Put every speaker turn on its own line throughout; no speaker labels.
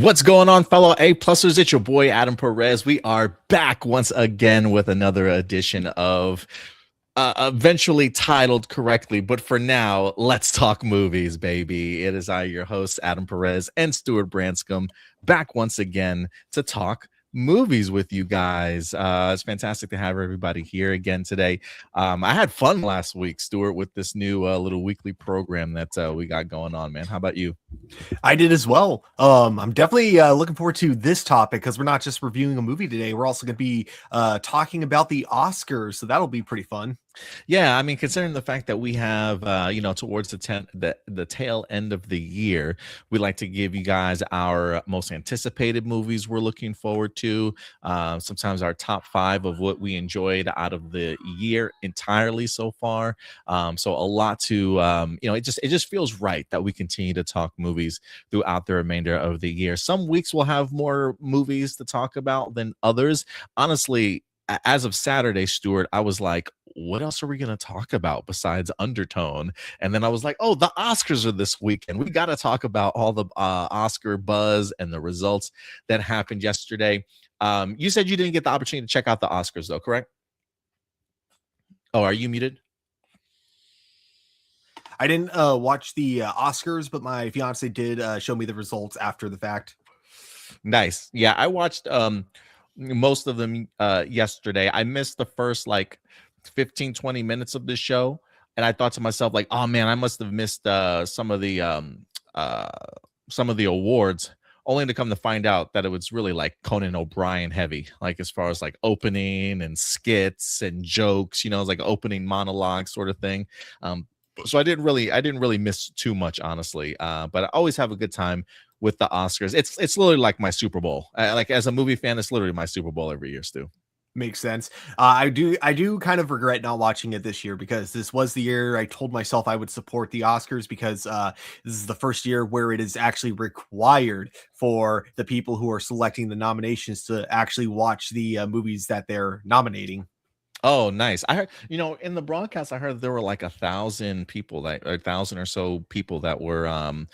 What's going on, fellow A-plussers? It's your boy, Adam Perez. We are back once again with another edition of eventually titled correctly, but for now, let's talk movies, baby. It is I, your host, Adam Perez, and Stewart Branscombe, back once again to talk movies with you guys. It's fantastic to have everybody here again today. I had fun last week, Stewart, with this new little weekly program that we got going on, man. How about you?
I did as well. I'm definitely looking forward to this topic because we're not just reviewing a movie today. We're also going to be talking about the Oscars, so that'll be pretty fun.
Yeah, I mean, considering the fact that we have, towards the tail end of the year, we like to give you guys our most anticipated movies we're looking forward to. Sometimes our top 5 of what we enjoyed out of the year entirely so far. So a lot to, it just feels right that we continue to talk movies throughout the remainder of the year. Some weeks we'll have more movies to talk about than others. Honestly, as of Saturday, Stewart, I was like, what else are we going to talk about besides Undertone? And then I was like, oh, the Oscars are this weekend. We got to talk about all the Oscar buzz and the results that happened yesterday. You said you didn't get the opportunity to check out the Oscars, though, correct? Oh, are you muted?
I didn't watch the Oscars, but my fiance did show me the results after the fact.
Nice. Yeah, I watched most of them yesterday. I missed the first 15-20 minutes of this show, and I thought to myself, like, oh man, I must have missed some of the awards, only to come to find out that it was really like Conan O'Brien heavy, like as far as like opening and skits and jokes, it's like opening monologue sort of thing. So I didn't really miss too much, honestly, but I always have a good time with the Oscars. It's literally like my Super Bowl. Like as a movie fan, it's literally my Super Bowl every year, Stu.
Makes sense. I do kind of regret not watching it this year because this was the year I told myself I would support the Oscars because this is the first year where it is actually required for the people who are selecting the nominations to actually watch the movies that they're nominating.
Oh, nice. I heard, in the broadcast, I heard there were like 1,000 people 1,000 or so people that were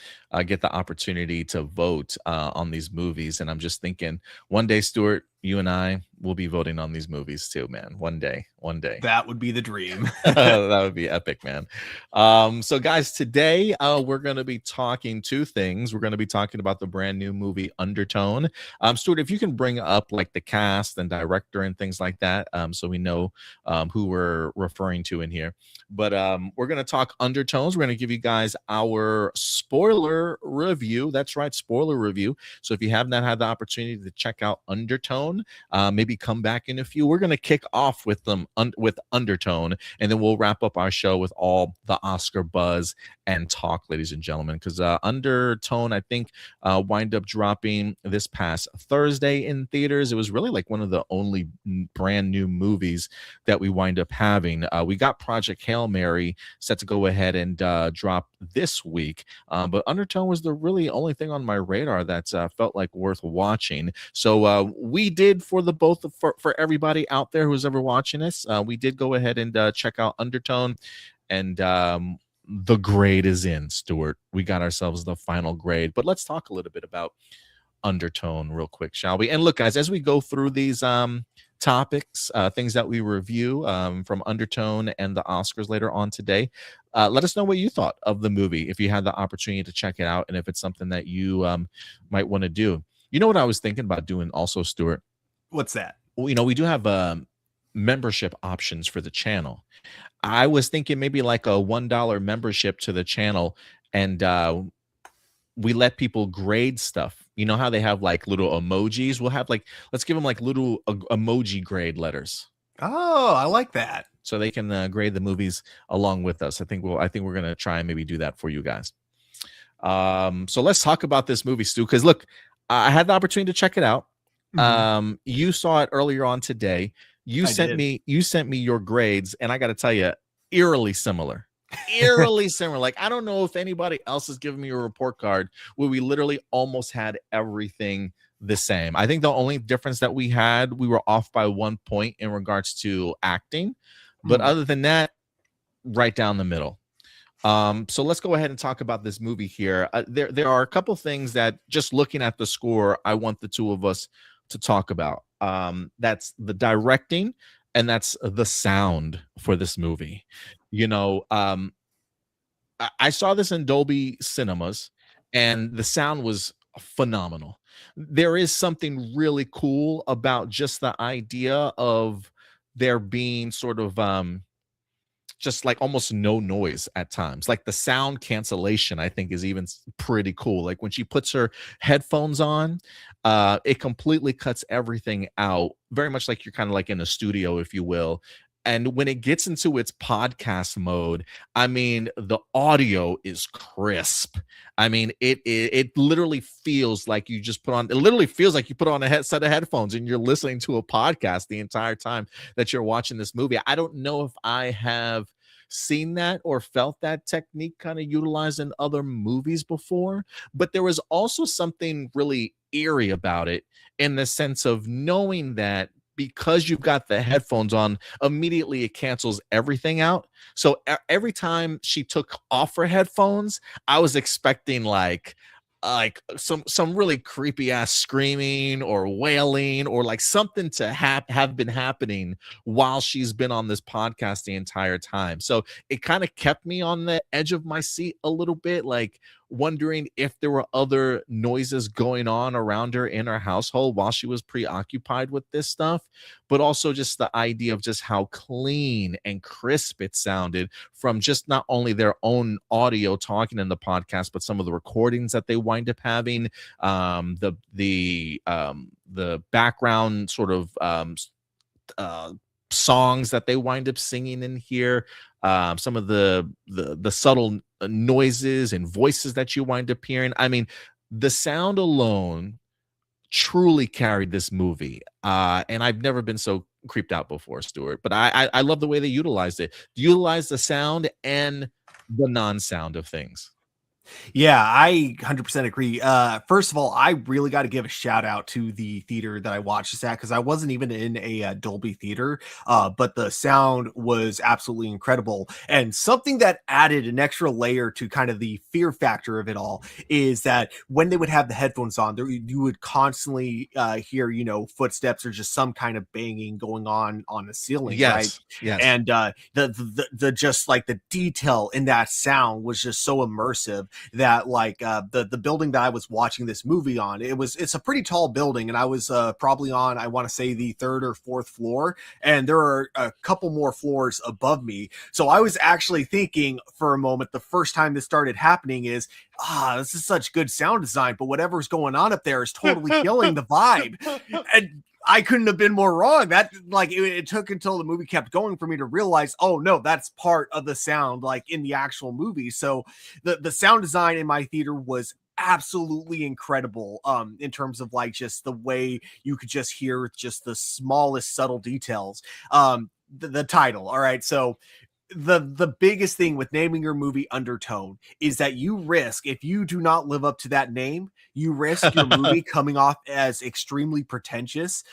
get the opportunity to vote on these movies. And I'm just thinking one day, Stuart, you and I will be voting on these movies too, man. One day.
That would be the dream.
That would be epic, man. So guys, today we're going to be talking 2 things. We're going to be talking about the brand new movie Undertone. Stuart, if you can bring up like the cast and director and things like that, so we know who we're referring to in here. But we're going to talk Undertones. We're going to give you guys our spoiler review. That's right, spoiler review. So if you have not had the opportunity to check out Undertone, maybe come back in a few. We're going to kick off with them with Undertone, and then we'll wrap up our show with all the Oscar buzz and talk, ladies and gentlemen, because Undertone, I think, wind up dropping this past Thursday in theaters. It was really like one of the only brand new movies that we wind up having. We got Project Hail Mary set to go ahead and drop this week, but Undertone was the really only thing on my radar that felt like worth watching. So we did for everybody out there who's ever watching this, we did go ahead and check out Undertone, and the grade is in, Stuart. We got ourselves the final grade, but let's talk a little bit about Undertone real quick, shall we? And look, guys, as we go through these topics, things that we review from Undertone and the Oscars later on today, let us know what you thought of the movie, if you had the opportunity to check it out, and if it's something that you might want to do. You know what I was thinking about doing also, Stuart?
What's that?
Well, we do have membership options for the channel. I was thinking maybe like a $1 membership to the channel, and we let people grade stuff. You know how they have like little emojis? We'll have let's give them like little emoji grade letters.
Oh, I like that.
So they can grade the movies along with us. I think we're going to try and maybe do that for you guys. So let's talk about this movie, Stu, because look, I had the opportunity to check it out. Mm-hmm. You saw it earlier on today. You sent me your grades, and I got to tell you, eerily similar. Like, I don't know if anybody else has given me a report card where we literally almost had everything the same. I think the only difference that we were off by 1 point in regards to acting, but other than that, right down the middle. So let's go ahead and talk about this movie here. There are a couple things that, just looking at the score, I want the two of us to talk about. That's the directing, and that's the sound for this movie. You know, I saw this in Dolby Cinemas, and the sound was phenomenal. There is something really cool about just the idea of there being sort of just like almost no noise at times. Like the sound cancellation, I think, is even pretty cool. Like when she puts her headphones on, it completely cuts everything out, very much like you're kind of like in a studio, if you will. And when it gets into its podcast mode, I mean, the audio is crisp. I mean, it literally feels like you just put on. It literally feels like you put on a set of headphones and you're listening to a podcast the entire time that you're watching this movie. I don't know if I have seen that or felt that technique kind of utilized in other movies before, but there was also something really eerie about it, in the sense of knowing that because you've got the headphones on, immediately it cancels everything out. So every time she took off her headphones, I was expecting like some really creepy ass screaming or wailing, or like something to have been happening while she's been on this podcast the entire time. So it kind of kept me on the edge of my seat a little bit, like wondering if there were other noises going on around her in her household while she was preoccupied with this stuff. But also just the idea of just how clean and crisp it sounded from just not only their own audio talking in the podcast, but some of the recordings that they wind up having, the background sort of uh, songs that they wind up singing in here, some of the subtle noises and voices that you wind up hearing. I mean, the sound alone truly carried this movie. And I've never been so creeped out before, Stuart. But I love the way they utilized it. Utilize the sound and the non-sound of things.
Yeah, I 100% agree. First of all, I really got to give a shout out to the theater that I watched this at, because I wasn't even in a Dolby theater, but the sound was absolutely incredible. And something that added an extra layer to kind of the fear factor of it all is that when they would have the headphones on, there you would constantly hear, footsteps or just some kind of banging going on the ceiling, right?
Yes, yes.
And the just like the detail in that sound was just so immersive that like the building that I was watching this movie on, it's a pretty tall building, and I was probably on, I want to say, the third or fourth floor, and there are a couple more floors above me. So I was actually thinking for a moment, the first time this started happening, is this is such good sound design, but whatever's going on up there is totally killing the vibe. And I couldn't have been more wrong. That like it took until the movie kept going for me to realize, oh no, that's part of the sound like in the actual movie. So the sound design in my theater was absolutely incredible, in terms of like just the way you could just hear just the smallest subtle details. The title, all right, so the biggest thing with naming your movie Undertone is that you risk, if you do not live up to that name, you risk your movie coming off as extremely pretentious.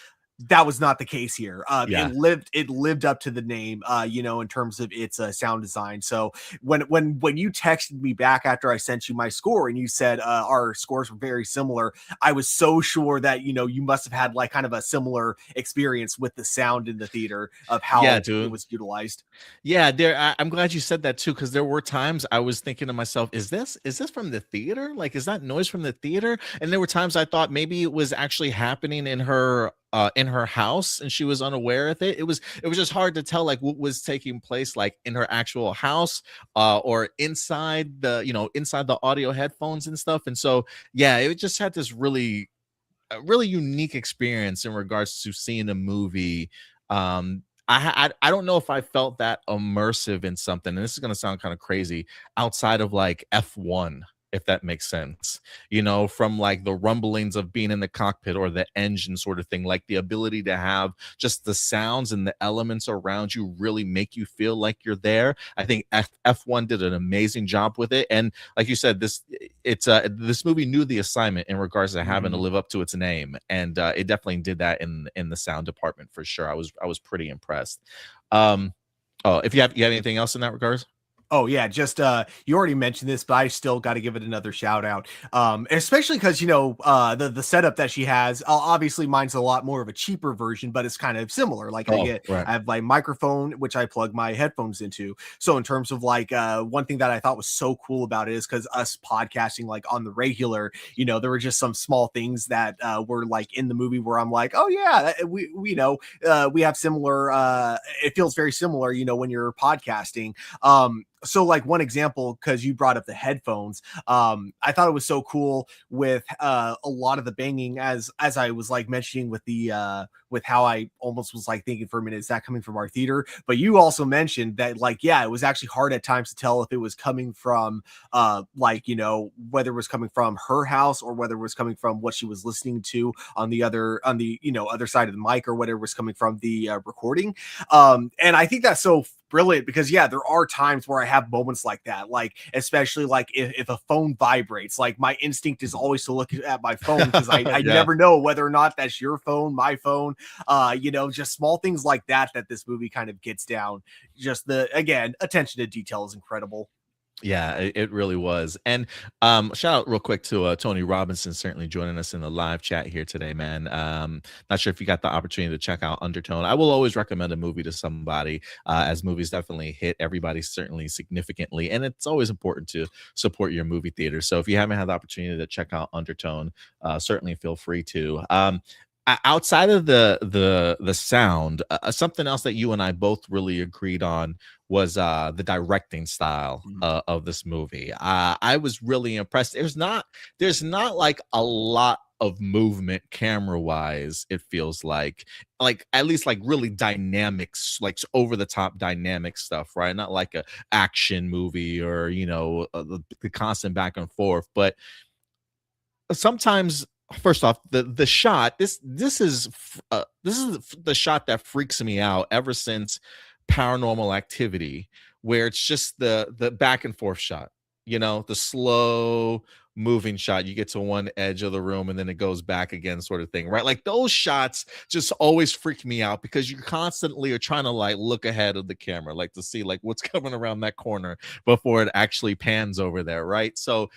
That was not the case here.
Yeah.
It lived up to the name, in terms of its sound design. So when you texted me back after I sent you my score and you said our scores were very similar, I was so sure that you must have had like kind of a similar experience with the sound in the theater of how
Yeah,
it
dude.
was utilized.
Yeah, I'm glad you said that too, because there were times I was thinking to myself, is this from the theater? Like, is that noise from the theater? And there were times I thought maybe it was actually happening in her house and she was unaware of it. It was just hard to tell like what was taking place like in her actual house, or inside the audio headphones and stuff. And so yeah, it just had this really a really unique experience in regards to seeing a movie. I don't know if I felt that immersive in something, and this is gonna sound kind of crazy, outside of like F1, if that makes sense. From like the rumblings of being in the cockpit or the engine sort of thing, like the ability to have just the sounds and the elements around you really make you feel like you're there. I think F1 did an amazing job with it, and like you said, this movie knew the assignment in regards to having to live up to its name, and it definitely did that in the sound department for sure. I was pretty impressed. Oh, if you have anything else in that regards?
Oh yeah, just you already mentioned this, but I still got to give it another shout out. Especially because the setup that she has. Obviously, mine's a lot more of a cheaper version, but it's kind of similar. Like
Oh, right.
I have my microphone, which I plug my headphones into. So in terms of like one thing that I thought was so cool about it is because us podcasting like on the regular, there were just some small things that were like in the movie where I'm like, oh yeah, we have similar. It feels very similar, when you're podcasting. So like one example, because you brought up the headphones, I thought it was so cool with a lot of the banging, as I was like mentioning with the with how I almost was like thinking for a minute, is that coming from our theater? But you also mentioned that like, yeah, it was actually hard at times to tell if it was coming from whether it was coming from her house or whether it was coming from what she was listening to on the other side of the mic, or whatever was coming from the recording. And I think that's so brilliant because yeah, there are times where I have moments like that, like especially like if a phone vibrates, like my instinct is always to look at my phone because I
Yeah.
never know whether or not that's your phone, my phone. Just small things like that this movie kind of gets down. Just the, again, attention to detail is incredible.
Yeah, it really was. And shout out real quick to Tony Robinson, certainly joining us in the live chat here today, man. Not sure if you got the opportunity to check out Undertone. I will always recommend a movie to somebody, as movies definitely hit everybody certainly significantly, and it's always important to support your movie theater. So if you haven't had the opportunity to check out Undertone, certainly feel free to. Outside of the sound, something else that you and I both really agreed on was the directing style
Mhm.
of this movie. I was really impressed. There's not like a lot of movement camera wise. It feels like at least like really dynamics, like over the top dynamic stuff, right? Not like a action movie or the constant back and forth, but sometimes first off the shot this is the shot that freaks me out ever since Paranormal Activity, where it's just the back and forth shot, the slow moving shot. You get to one edge of the room and then it goes back again, sort of thing, right? Like those shots just always freak me out because you constantly are trying to like look ahead of the camera, like to see like what's coming around that corner before it actually pans over there, right? So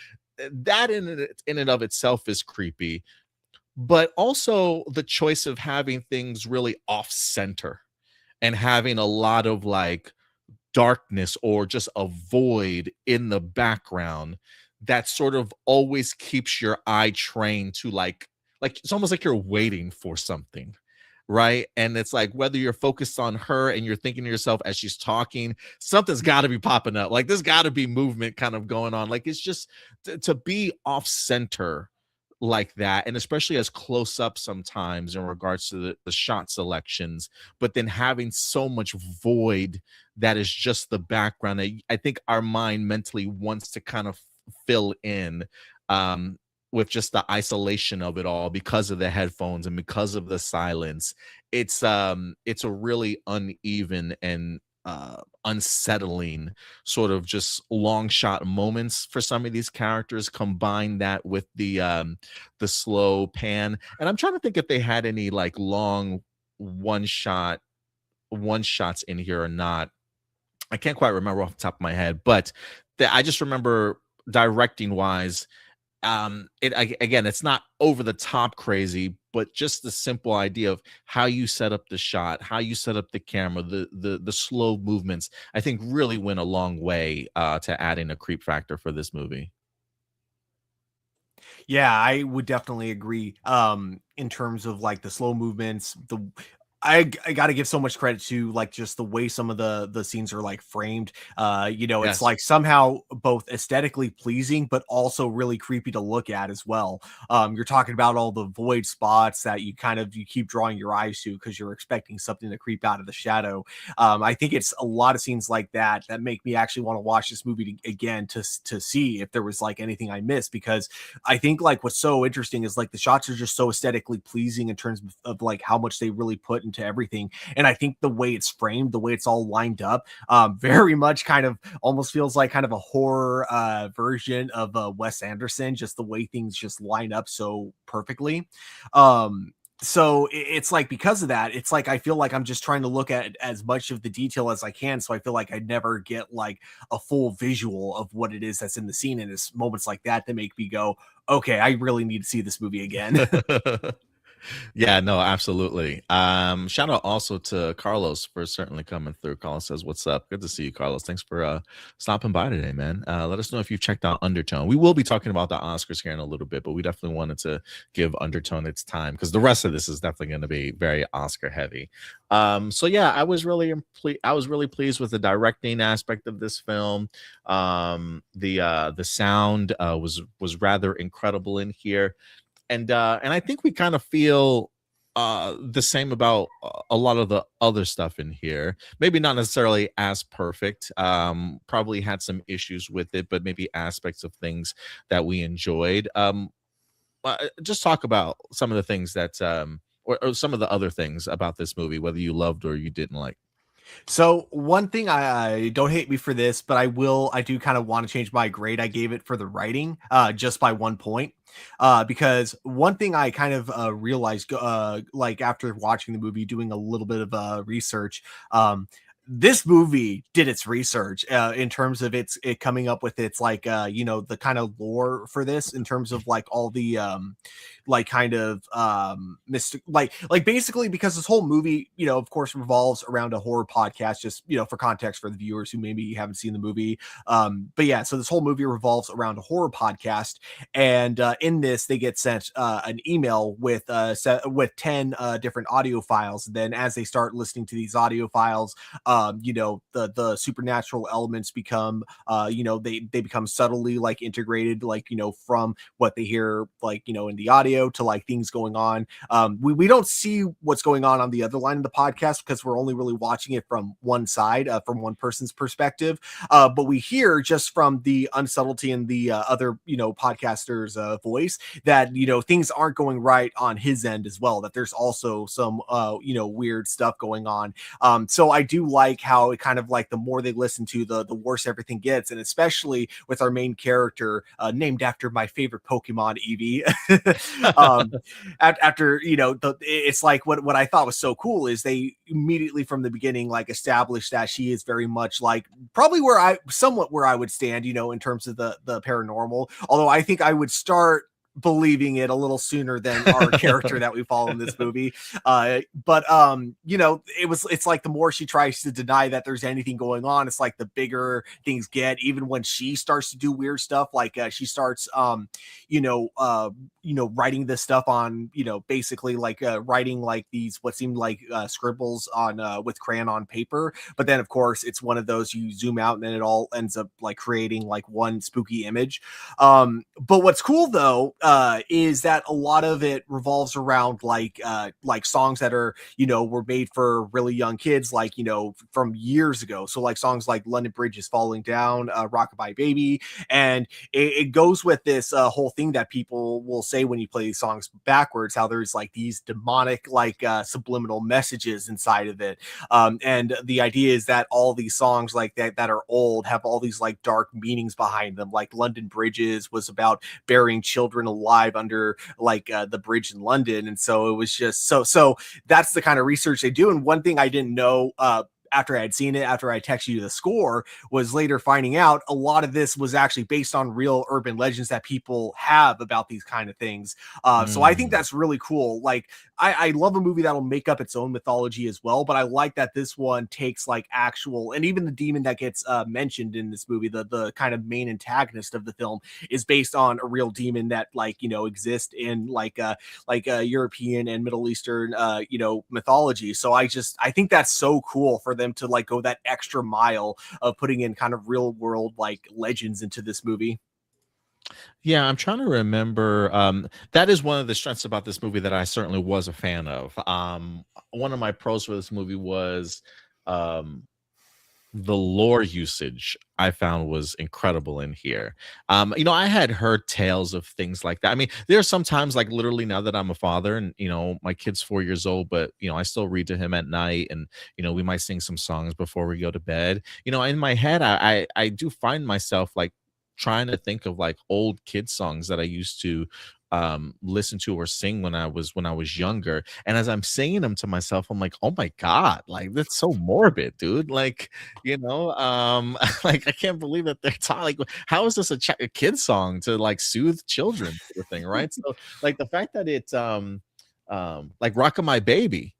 that in and of itself is creepy, but also the choice of having things really off center and having a lot of like darkness or just a void in the background that sort of always keeps your eye trained to like it's almost like you're waiting for something, right? And it's like whether you're focused on her and you're thinking to yourself as she's talking, something's got to be popping up, like there's got to be movement kind of going on, like it's just to be off center like that, and especially as close up sometimes in regards to the shot selections, but then having so much void that is just the background that I think our mind mentally wants to kind of fill in, um, with just the isolation of it all because of the headphones and because of the silence. It's a really uneven and unsettling sort of just long shot moments for some of these characters. Combine that with the slow pan, and I'm trying to think if they had any like long one shot one shots in here or not. I can't quite remember off the top of my head, but I just remember directing wise, again, it's not over the top crazy, but just the simple idea of how you set up the shot, how you set up the camera, the slow movements, I think really went a long way to adding a creep factor for this movie.
Yeah, I would definitely agree. In terms of like the slow movements, I got to give so much credit to like just the way some of the scenes are like framed. It's
Yes.
like somehow both aesthetically pleasing, but also really creepy to look at as well. You're talking about all the void spots that you keep drawing your eyes to because you're expecting something to creep out of the shadow. I think it's a lot of scenes like that make me actually want to watch this movie again to see if there was like anything I missed, because I think like what's so interesting is like the shots are just so aesthetically pleasing in terms of like how much they really put into everything. And I think the way it's framed, the way it's all lined up, very much kind of almost feels like kind of a horror version of Wes Anderson, just the way things just line up so perfectly. Um, So it's like, because of that, it's like I feel like I'm just trying to look at as much of the detail as I can, so I feel like I never get like a full visual of what it is that's in the scene, and it's moments like that that make me go, okay, I really need to see this movie again.
Yeah, no, absolutely. Shout out also to Carlos for certainly coming through. Carlos says, "What's up? Good to see you, Carlos. Thanks for stopping by today, man. Let us know if you've checked out Undertone. We will be talking about the Oscars here in a little bit, but we definitely wanted to give Undertone its time because the rest of this is definitely going to be very Oscar heavy. So yeah, I was really pleased with the directing aspect of this film. The sound was rather incredible in here, and I think we kind of feel the same about a lot of the other stuff in here. Maybe not necessarily as perfect. Probably had some issues with it, but maybe aspects of things that we enjoyed. Just talk about some of the things that or some of the other things about this movie, whether you loved or you didn't like.
So one thing, I don't hate me for this, but I do kind of want to change my grade I gave it for the writing, just by 1 point. Because one thing I kind of realized, like after watching the movie, doing a little bit of research, this movie did its research in terms of it coming up with its like the kind of lore for this, in terms of like all the like kind of mystic, like basically, because this whole movie, of course, revolves around a horror podcast, just for context for the viewers who maybe haven't seen the movie. But yeah, so this whole movie revolves around a horror podcast, and in this they get sent an email with with 10 different audio files. Then as they start listening to these audio files, the supernatural elements become they become subtly like integrated, like from what they hear, like in the audio, to like things going on. We don't see what's going on the other line of the podcast, because we're only really watching it from one side, from one person's perspective. But we hear just from the unsubtlety in the other podcaster's voice, that things aren't going right on his end as well, that there's also some weird stuff going on. So I do like how it kind of like, the more they listen to, the worse everything gets, and especially with our main character, named after my favorite Pokemon, Eevee. um After it's like, what I thought was so cool is they immediately from the beginning like established that she is very much like probably where I would stand, in terms of the paranormal, although I think I would start believing it a little sooner than our character that we follow in this movie. But it's like, the more she tries to deny that there's anything going on, it's like the bigger things get, even when she starts to do weird stuff, like she starts writing this stuff on, basically like writing like these what seemed like scribbles on with crayon on paper. But then of course it's one of those, you zoom out and then it all ends up like creating like one spooky image. But what's cool though is that a lot of it revolves around like songs that are were made for really young kids, like from years ago. So like songs like London Bridge is Falling Down, Rockabye Baby, and it goes with this whole thing that people will say when you play these songs backwards, how there's like these demonic like subliminal messages inside of it. And the idea is that all these songs like that are old have all these like dark meanings behind them. Like London Bridges was about burying children alive under like the bridge in London. And so it was just so that's the kind of research they do. And one thing I didn't know after I had seen it, after I texted you the score, was later finding out a lot of this was actually based on real urban legends that people have about these kind of things. So I think
Mm.
that's really cool. Like, I love a movie that'll make up its own mythology as well, but I like that this one takes like actual, and even the demon that gets mentioned in this movie, the kind of main antagonist of the film, is based on a real demon that like exists in like European and Middle Eastern mythology. So I think that's so cool for them to like go that extra mile of putting in kind of real world like legends into this movie.
Yeah, I'm trying to remember. That is one of the strengths about this movie that I certainly was a fan of. One of my pros for this movie was um, the lore usage. I found was incredible in here. I had heard tales of things like that. I mean, there are sometimes, like literally, now that I'm a father, and my kid's 4 years old, but I still read to him at night, and we might sing some songs before we go to bed. In my head, I do find myself like trying to think of like old kid songs that I used to listen to or sing when I was younger. And as I'm singing them to myself, I'm like, oh my god, like that's so morbid, dude. Like, like I can't believe that they're talking. Like, how is this a kid song to like soothe children, sort of thing, right? So, like the fact that it's like rocking my baby,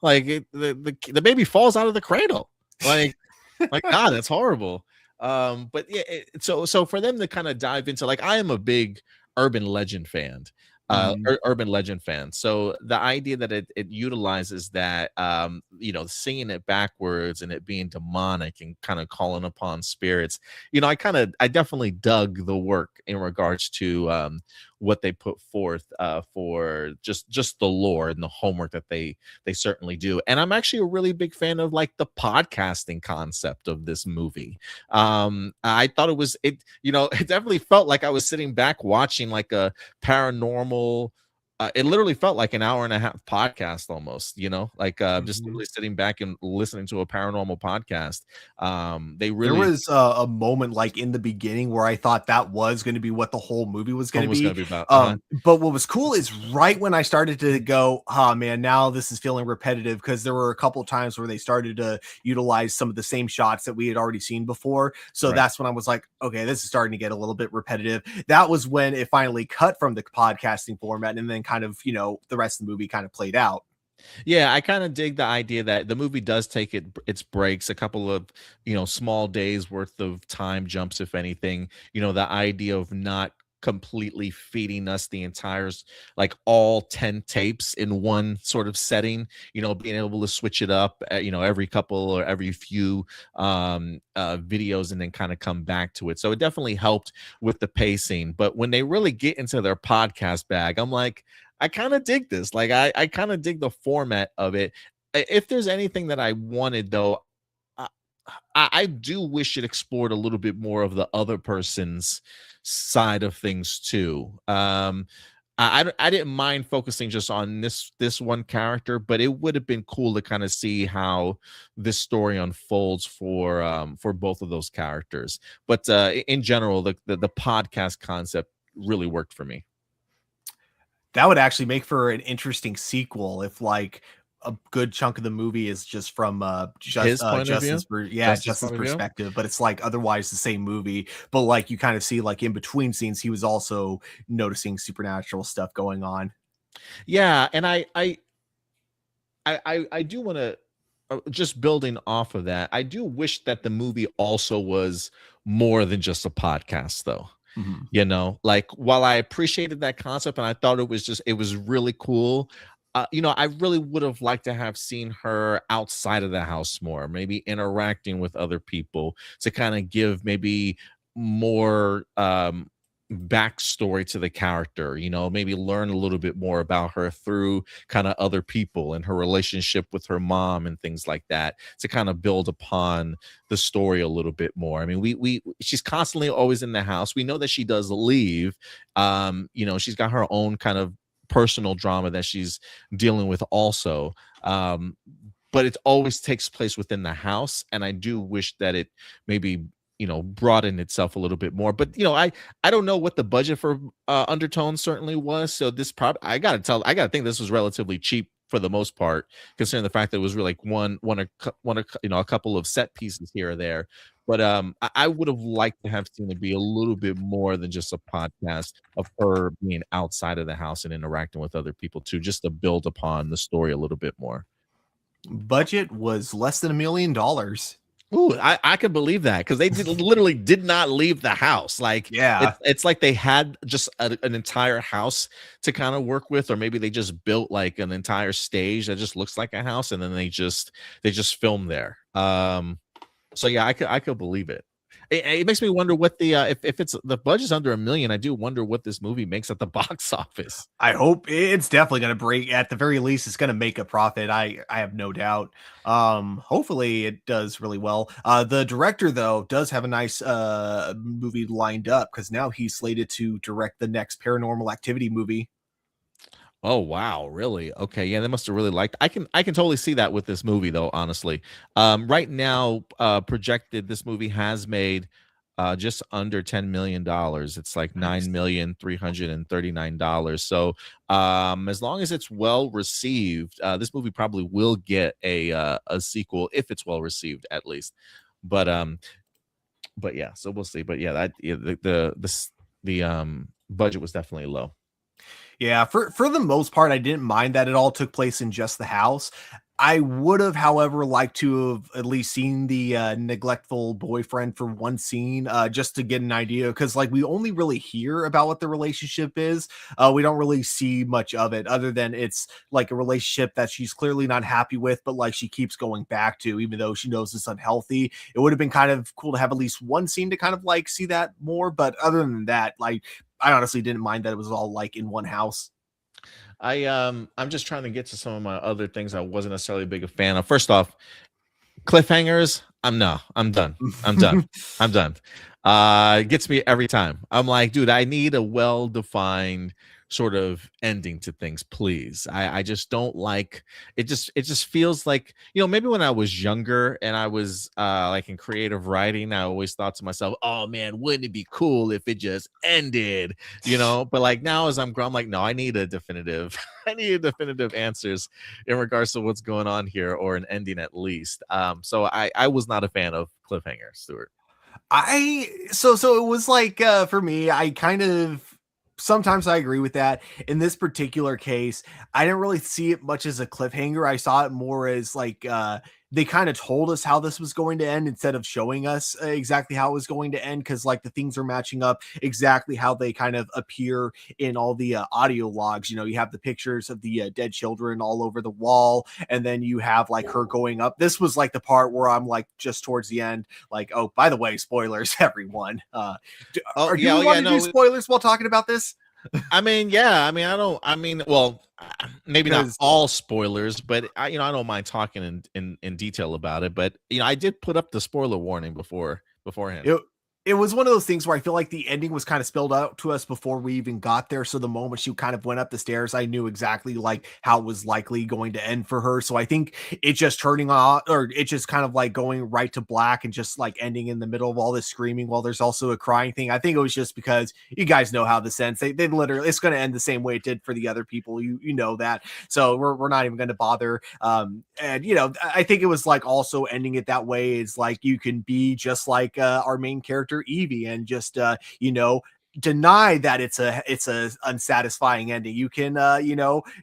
like the baby falls out of the cradle, like God, that's horrible. But yeah, so for them to kind of dive into, like, I am a big urban legend fan.
Mhm.
Urban legend fan. So the idea that it utilizes that, singing it backwards and it being demonic and kind of calling upon spirits, I definitely dug the work in regards to what they put forth for just the lore and the homework that they certainly do. And I'm actually a really big fan of like the podcasting concept of this movie. I thought it definitely felt like I was sitting back watching like a paranormal, it literally felt like an hour and a half podcast almost, like just
Mhm.
literally sitting back and listening to a paranormal podcast. They
There
really
was a moment, like, in the beginning where I thought that was gonna be what the whole movie was gonna
almost gonna
be,
be about
but what was cool is right when I started to go, "Oh, man, now this is feeling repetitive," because there were a couple times where they started to utilize some of the same shots that we had already seen before, so
right.
that's when I was like, "Okay, this is starting to get a little bit repetitive." That was when it finally cut from the podcasting format, and then kind of, the rest of the movie kind of played out.
Yeah, I kind of dig the idea that the movie does take its breaks, a couple of small days worth of time jumps, if anything. The idea of not completely feeding us the entire like all 10 tapes in one sort of setting, being able to switch it up every couple or every few videos and then kind of come back to it. So it definitely helped with the pacing. But when they really get into their podcast bag, I'm like, I kind of dig this. Like I kind of dig the format of it. If there's anything that I wanted though, I, I do wish it explored a little bit more of the other person's side of things too. I didn't mind focusing just on this one character, but it would have been cool to kind of see how this story unfolds for both of those characters. But in general, the podcast concept really worked for me.
That would actually make for an interesting sequel if, like, a good chunk of the movie is just from,
His point of view, Justice
Justin's
point of view.
perspective, but it's, like, otherwise the same movie, but, like, you kind of see, like, in between scenes, he was also noticing supernatural stuff going on.
Yeah, and I do want to, just building off of that. I do wish that the movie also was more than just a podcast, though.
Mhm.
Like while I appreciated that concept and I thought it was really cool. I really would have liked to have seen her outside of the house more, maybe interacting with other people to kind of give maybe more backstory to the character, maybe learn a little bit more about her through kind of other people and her relationship with her mom and things like that, to kind of build upon the story a little bit more. I mean, we she's constantly always in the house. We know that she does leave. She's got her own kind of personal drama that she's dealing with also. But it always takes place within the house, and I do wish that it maybe broaden itself a little bit more. But I don't know what the budget for Undertone certainly was. So this I gotta think this was relatively cheap for the most part, considering the fact that it was really like a couple of set pieces here or there. But I would have liked to have seen it be a little bit more than just a podcast of her being outside of the house and interacting with other people too, just to build upon the story a little bit more.
Budget was less than $1 million.
Ooh, I can believe that because they literally did not leave the house. Like
Yeah.
it's like they had just an entire house to kind of work with, or maybe they just built like an entire stage that just looks like a house, and then they just filmed there. So yeah, I could believe it. It makes me wonder what the if it's the budget's under 1 million, I do wonder what this movie makes at the box office.
I hope it's definitely gonna break, at the very least, it's gonna make a profit. I have no doubt. Hopefully it does really well. The director though does have a nice movie lined up because now he's slated to direct the next Paranormal Activity movie.
Oh wow, really? Okay, yeah, they must have really liked. I can totally see that with this movie though, honestly. Right now, projected this movie has made just under $10 million. It's like $9,339. So as long as it's well received, this movie probably will get a sequel if it's well received at least. But yeah, so we'll see. But yeah, the budget was definitely low.
Yeah, for the most part, I didn't mind that it all took place in just the house. I would have, however, liked to have at least seen the neglectful boyfriend for one scene, just to get an idea, because like we only really hear about what the relationship is. We don't really see much of it, other than it's like a relationship that she's clearly not happy with, but like she keeps going back to, even though she knows it's unhealthy. It would have been kind of cool to have at least one scene to kind of like see that more. But other than that, like I honestly didn't mind that it was all like in one house.
I'm just trying to get to some of my other things I wasn't necessarily big a fan of. First off, cliffhangers. I'm done. I'm done. I'm done. It gets me every time. I'm like, dude, I need a well-defined sort of ending to things, please. I just don't like it. Just feels like, maybe when I was younger and I was like in creative writing, I always thought to myself, oh man, wouldn't it be cool if it just ended? But like now as I'm grown, I'm like, no, I need a definitive, I need definitive answers in regards to what's going on here, or an ending at least. So I was not a fan of cliffhanger, Stuart.
So it was like for me, I kind of sometimes I agree with that. In this particular case, I didn't really see it much as a cliffhanger. I saw it more as like they kind of told us how this was going to end instead of showing us exactly how it was going to end, because like the things are matching up exactly how they kind of appear in all the audio logs. You have the pictures of the dead children all over the wall, and then you have like her going up. This was like the part where I'm like just towards the end, like, oh, by the way, spoilers, everyone.
Oh
Do
yeah,
we
oh
want
yeah,
to do
no.
spoilers while talking about this?
I mean, yeah. I mean, I don't. I mean, well, maybe not
Because
all spoilers, but I don't mind talking in detail about it. But I did put up the spoiler warning beforehand.
it was one of those things where I feel like the ending was kind of spelled out to us before we even got there. So the moment she kind of went up the stairs, I knew exactly like how it was likely going to end for her. So I think it just turning on, or it just kind of like going right to black and just like ending in the middle of all this screaming while there's also a crying thing. I think it was just because you guys know how this ends. They literally, it's going to end the same way it did for the other people. You know that. So we're not even going to bother. And I think it was like also ending it that way is like you can be just like our main character Evie, and just deny that it's a unsatisfying ending. You can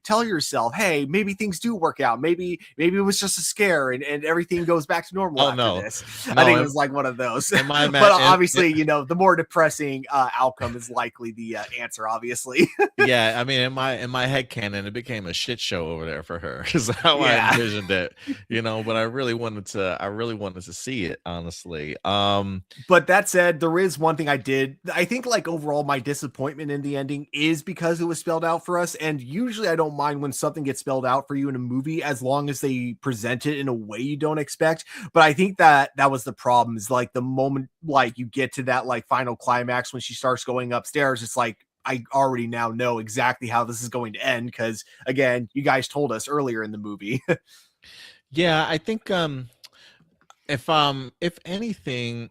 tell yourself, hey, maybe things do work out, maybe it was just a scare, and everything goes back to normal
Oh
after
no,
this. I
no.
think it was like one of those.
In my
But
in,
obviously, the more depressing outcome is likely the answer, obviously.
yeah, I mean, in my head canon, it became a shit show over there for her. Is how I
Yeah.
envisioned it. But I really wanted to see it, honestly.
But that said, there is one thing I think like overall my disappointment in the ending is because it was spelled out for us. And usually I don't mind when something gets spelled out for you in a movie, as long as they present it in a way you don't expect. But I think that was the problem, is like the moment like you get to that like final climax when she starts going upstairs, it's like I already now know exactly how this is going to end, because again, you guys told us earlier in the movie.
Yeah, I think if anything,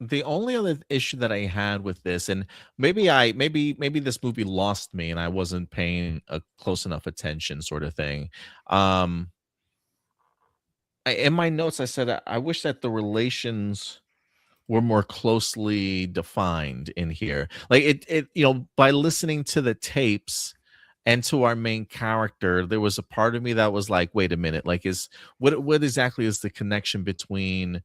the only other issue that I had with this, and maybe this movie lost me and I wasn't paying a close enough attention, sort of thing. Um, in my notes, I said I wish that the relations were more closely defined in here. Like by listening to the tapes and to our main character, there was a part of me that was like, wait a minute, like is what exactly is the connection between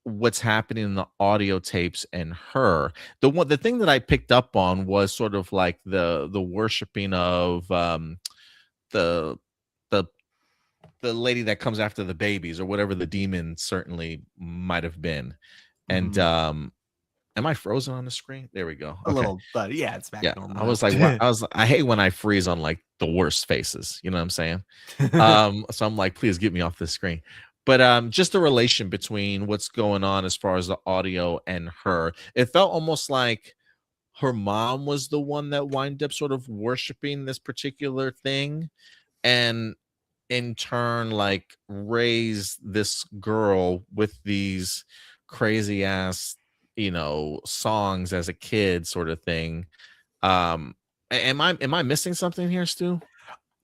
what's happening in the audio tapes and her? The thing that I picked up on was sort of like the worshiping of the the the lady that comes after the babies, or whatever the demon certainly might have been. And
Mhm.
am I frozen on the screen? There we go.
A
Okay.
little, but yeah, it's back
Yeah.
to normal
I
now.
was like, what? I hate when I freeze on like the worst faces. You know what I'm saying? So I'm like, please get me off this screen. But just the relation between what's going on as far as the audio and her, it felt almost like her mom was the one that wind up sort of worshiping this particular thing, and in turn like raised this girl with these crazy ass songs as a kid, sort of thing. Am I missing something here, Stu?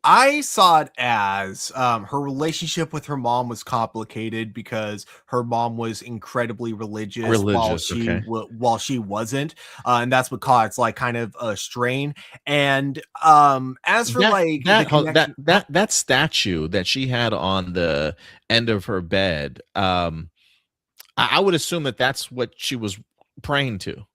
I saw it as her relationship with her mom was complicated because her mom was incredibly religious while
Religious, okay.
while she wasn't, and that's what caused like kind of a strain. And as for
That
like the
that ho that
connection,
that that statue that she had on the end of her bed, I would assume that that's what she was praying to.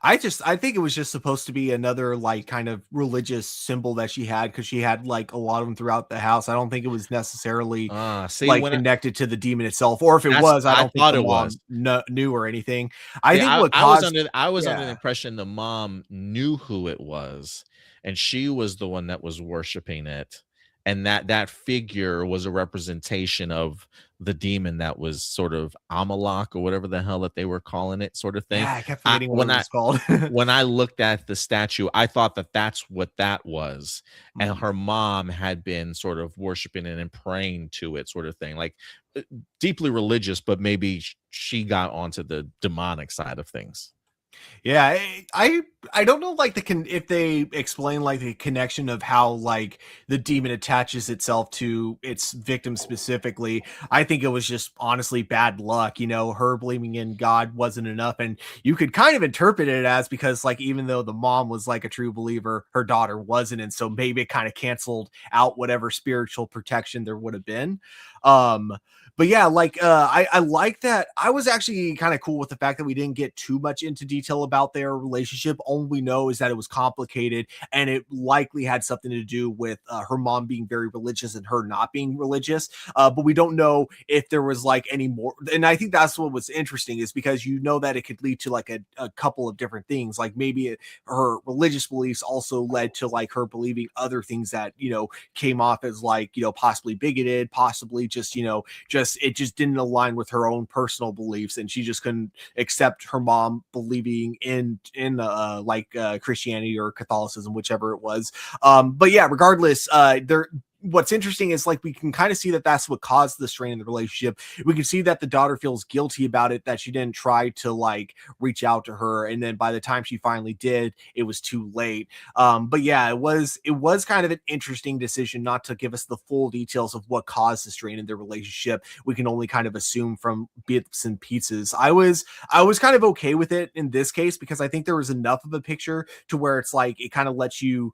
I think it was just supposed to be another like kind of religious symbol that she had because she had like a lot of them throughout the house. I don't think it was necessarily
See,
like
when
connected to the demon itself, or if it
that's
was, I
I
don't think
thought
the
it was.
mom knew or anything. I
See,
think what
I was
caused,
under the
yeah,
impression the mom knew who it was, and she was the one that was worshiping it, and that figure was a representation of the demon that was sort of Amalek or whatever the hell that they were calling it, sort of thing.
yeah, I kept
I
forgetting what it
when I
was called.
when I looked at the statue, I thought that that's what that was, and
Mm.
her mom had been sort of worshiping it and praying to it, sort of thing, like uh, deeply religious, but maybe she got onto the demonic side of things.
Yeah, I don't know like if they explain like the connection of how like the demon attaches itself to its victim specifically. I think it was just honestly bad luck, her believing in God wasn't enough, and you could kind of interpret it as because like even though the mom was like a true believer, her daughter wasn't, and so maybe it kind of canceled out whatever spiritual protection there would have been. Um but yeah, like I like that. I was actually kind of cool with the fact that we didn't get too much into detail about their relationship. All we know is that it was complicated, and it likely had something to do with her mom being very religious and her not being religious. But we don't know if there was like any more. And I think that's what was interesting is because you know that it could lead to like a couple of different things. Like maybe her religious beliefs also led to like her believing other things that came off as like possibly bigoted, possibly just it just didn't align with her own personal beliefs, and she just couldn't accept her mom believing in Christianity or Catholicism, whichever it was. But yeah, regardless, there what's interesting is like we can kind of see that that's what caused the strain in the relationship. We can see that the daughter feels guilty about it, that she didn't try to like reach out to her, and then by the time she finally did, it was too late. But yeah, it was kind of an interesting decision not to give us the full details of what caused the strain in their relationship. We can only kind of assume from bits and pieces. I was kind of okay with it in this case because I think there was enough of a picture to where it's like it kind of lets you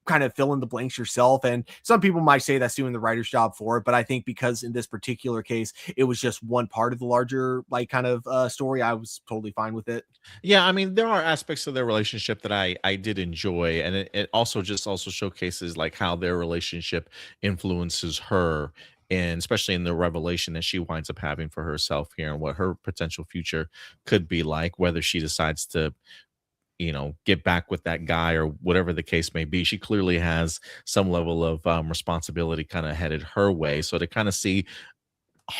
kind of fill in the blanks yourself. And some people might say that's doing the writer's job for it, but I think because in this particular case it was just one part of the larger like kind of story, I was totally fine with it.
Yeah, I mean, there are aspects of their relationship that I did enjoy, and it also showcases like how their relationship influences her, and especially in the revelation that she winds up having for herself here, and what her potential future could be like, whether she decides to get back with that guy or whatever the case may be. She clearly has some level of responsibility kind of headed her way. So to kind of see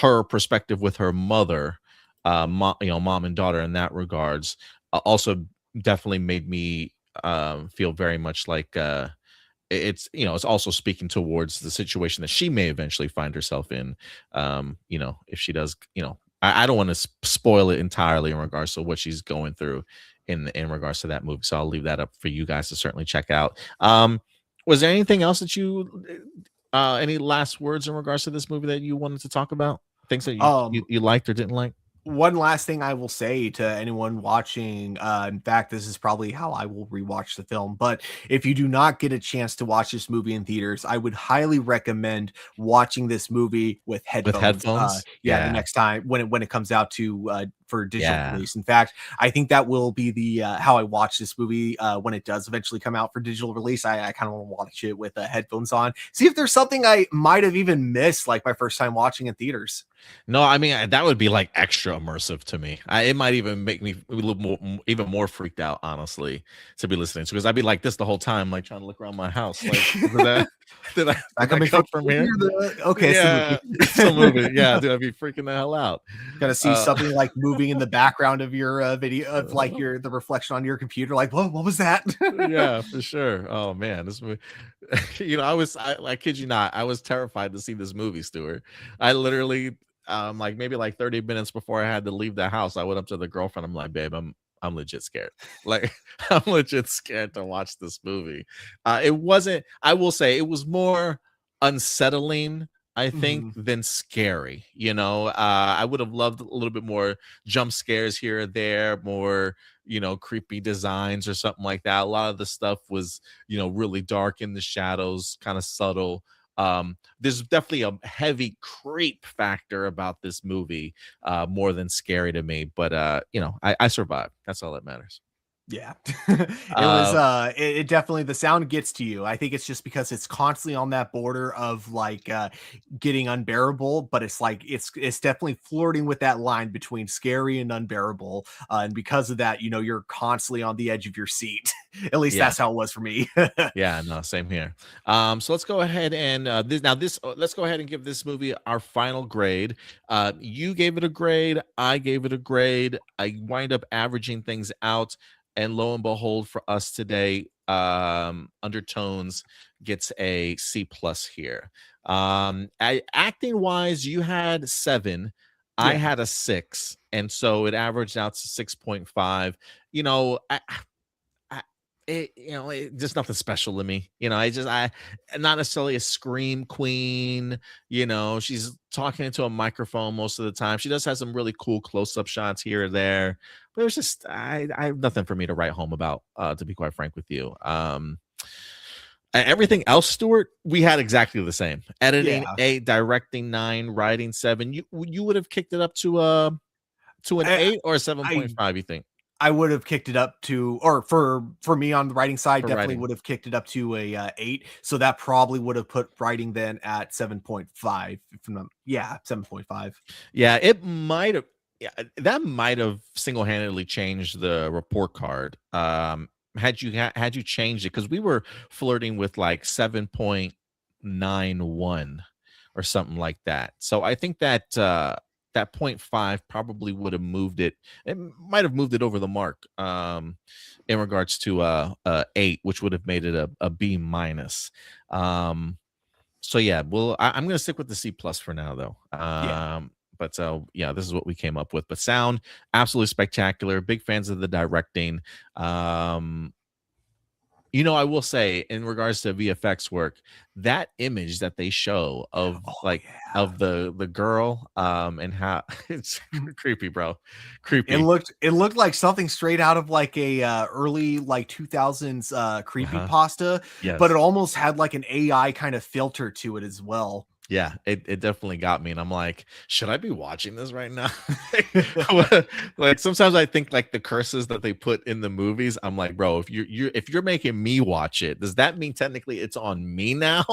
her perspective with her mother, mom and daughter in that regards, also definitely made me feel very much like it's also speaking towards the situation that she may eventually find herself in. If she does, I don't want to spoil it entirely in regards to what she's going through in regards to that movie. So I'll leave that up for you guys to certainly check out. Was there anything else that any last words in regards to this movie that you wanted to talk about? Things that
um
you liked or didn't like?
One last thing I will say to anyone watching, in fact, this is probably how I will rewatch the film. But if you do not get a chance to watch this movie in theaters, I would highly recommend watching this movie with
With
headphones.
headphones?
Yeah, the
Yeah.
next time when it comes out to for digital
Yeah.
release. In fact, I think that will be the how I watch this movie when it does eventually come out for digital release. I kind of want to watch it with headphones on, see if there's something I might have even missed, like my first time watching in theaters.
No, I mean, that would be, like, extra immersive to me. It might even make me a little more even more freaked out, honestly, to be listening to, because 'cause I'd be like this the whole time, like, trying to look around my house, like, "Did that did I
That
did I
coming
come
from
from
the movie
here?"
or the okay, it's the
Yeah, it's a
movie.
movie. Yeah, dude, I'd be freaking the hell out.
Gonna see
Uh,
something like moving in the background of your video of like your the reflection on your computer, like, whoa, what was that?
yeah, for sure. Oh, man, this movie I kid you not, I was terrified to see this movie, Stewart. I literally like maybe like 30 minutes before I had to leave the house, I went up to the girlfriend. I'm like, babe, I'm legit scared. Like, I'm legit scared to watch this movie. It wasn't, I will say, it was more unsettling, I think,
Mhm.
than scary. I would have loved a little bit more jump scares here and there, more, creepy designs or something like that. A lot of the stuff was, really dark in the shadows, kind of subtle. There's definitely a heavy creep factor about this movie, more than scary to me, but I survived. That's all that matters.
Yeah. It was,
uh
it definitely the sound gets to you. I think it's just because it's constantly on that border of, like, getting unbearable, but it's like it's definitely flirting with that line between scary and unbearable, and because of that, you're constantly on the edge of your seat. At least
yeah.
that's how it was for me.
Yeah, no, same here. So let's go ahead and let's go ahead and give this movie our final grade. You gave it a grade, I gave it a grade. I wind up averaging things out, and lo and behold, for us today, Undertones gets a C plus here. Acting wise, you had 7, I
Yeah.
had a 6, and so it averaged out to 6.5. You know, I just nothing special to me. I not necessarily a scream queen. She's talking into a microphone most of the time. She does have some really cool close-up shots here or there, but it was just I have nothing for me to write home about, to be quite frank with you. Everything else, Stuart, we had exactly the same. Editing
Yeah.
8, directing 9, writing 7. You would have kicked it up to an
I
8 or a
I
7.5, you think,
I would have kicked it up to, or for me on the writing side,
for
definitely
writing?
would have kicked it up to a 8. So that probably would have put writing then at 7.5. If I'm not, yeah, 7.5.
Yeah, it might have. Yeah, that might have single-handedly changed the report card. Had you changed it, because we were flirting with like 7.91 or something like that. So I think that that point 0.5 probably would have moved it. It might have moved it over the mark, in regards to 8, which would have made it a B minus. So yeah, well, I'm gonna stick with the C plus for now, though.
Yeah.
But yeah, this is what we came up with. But sound, absolutely spectacular. Big fans of the directing. Um, I will say, in regards to VFX work, that image that they show of
Oh
like
yeah.
of the girl, and how it's
Mhm.
creepy, bro,
It
creepy.
looked like something straight out of like a early like 2000s creepy
Uh-huh.
pasta, but it
Yes.
almost had like an AI kind of filter to it as well.
Yeah, it definitely got me, and I'm like, should I be watching this right now? Like sometimes I think like the curses that they put in the movies, I'm like, bro, if you're making me watch it, does that mean technically it's on me now?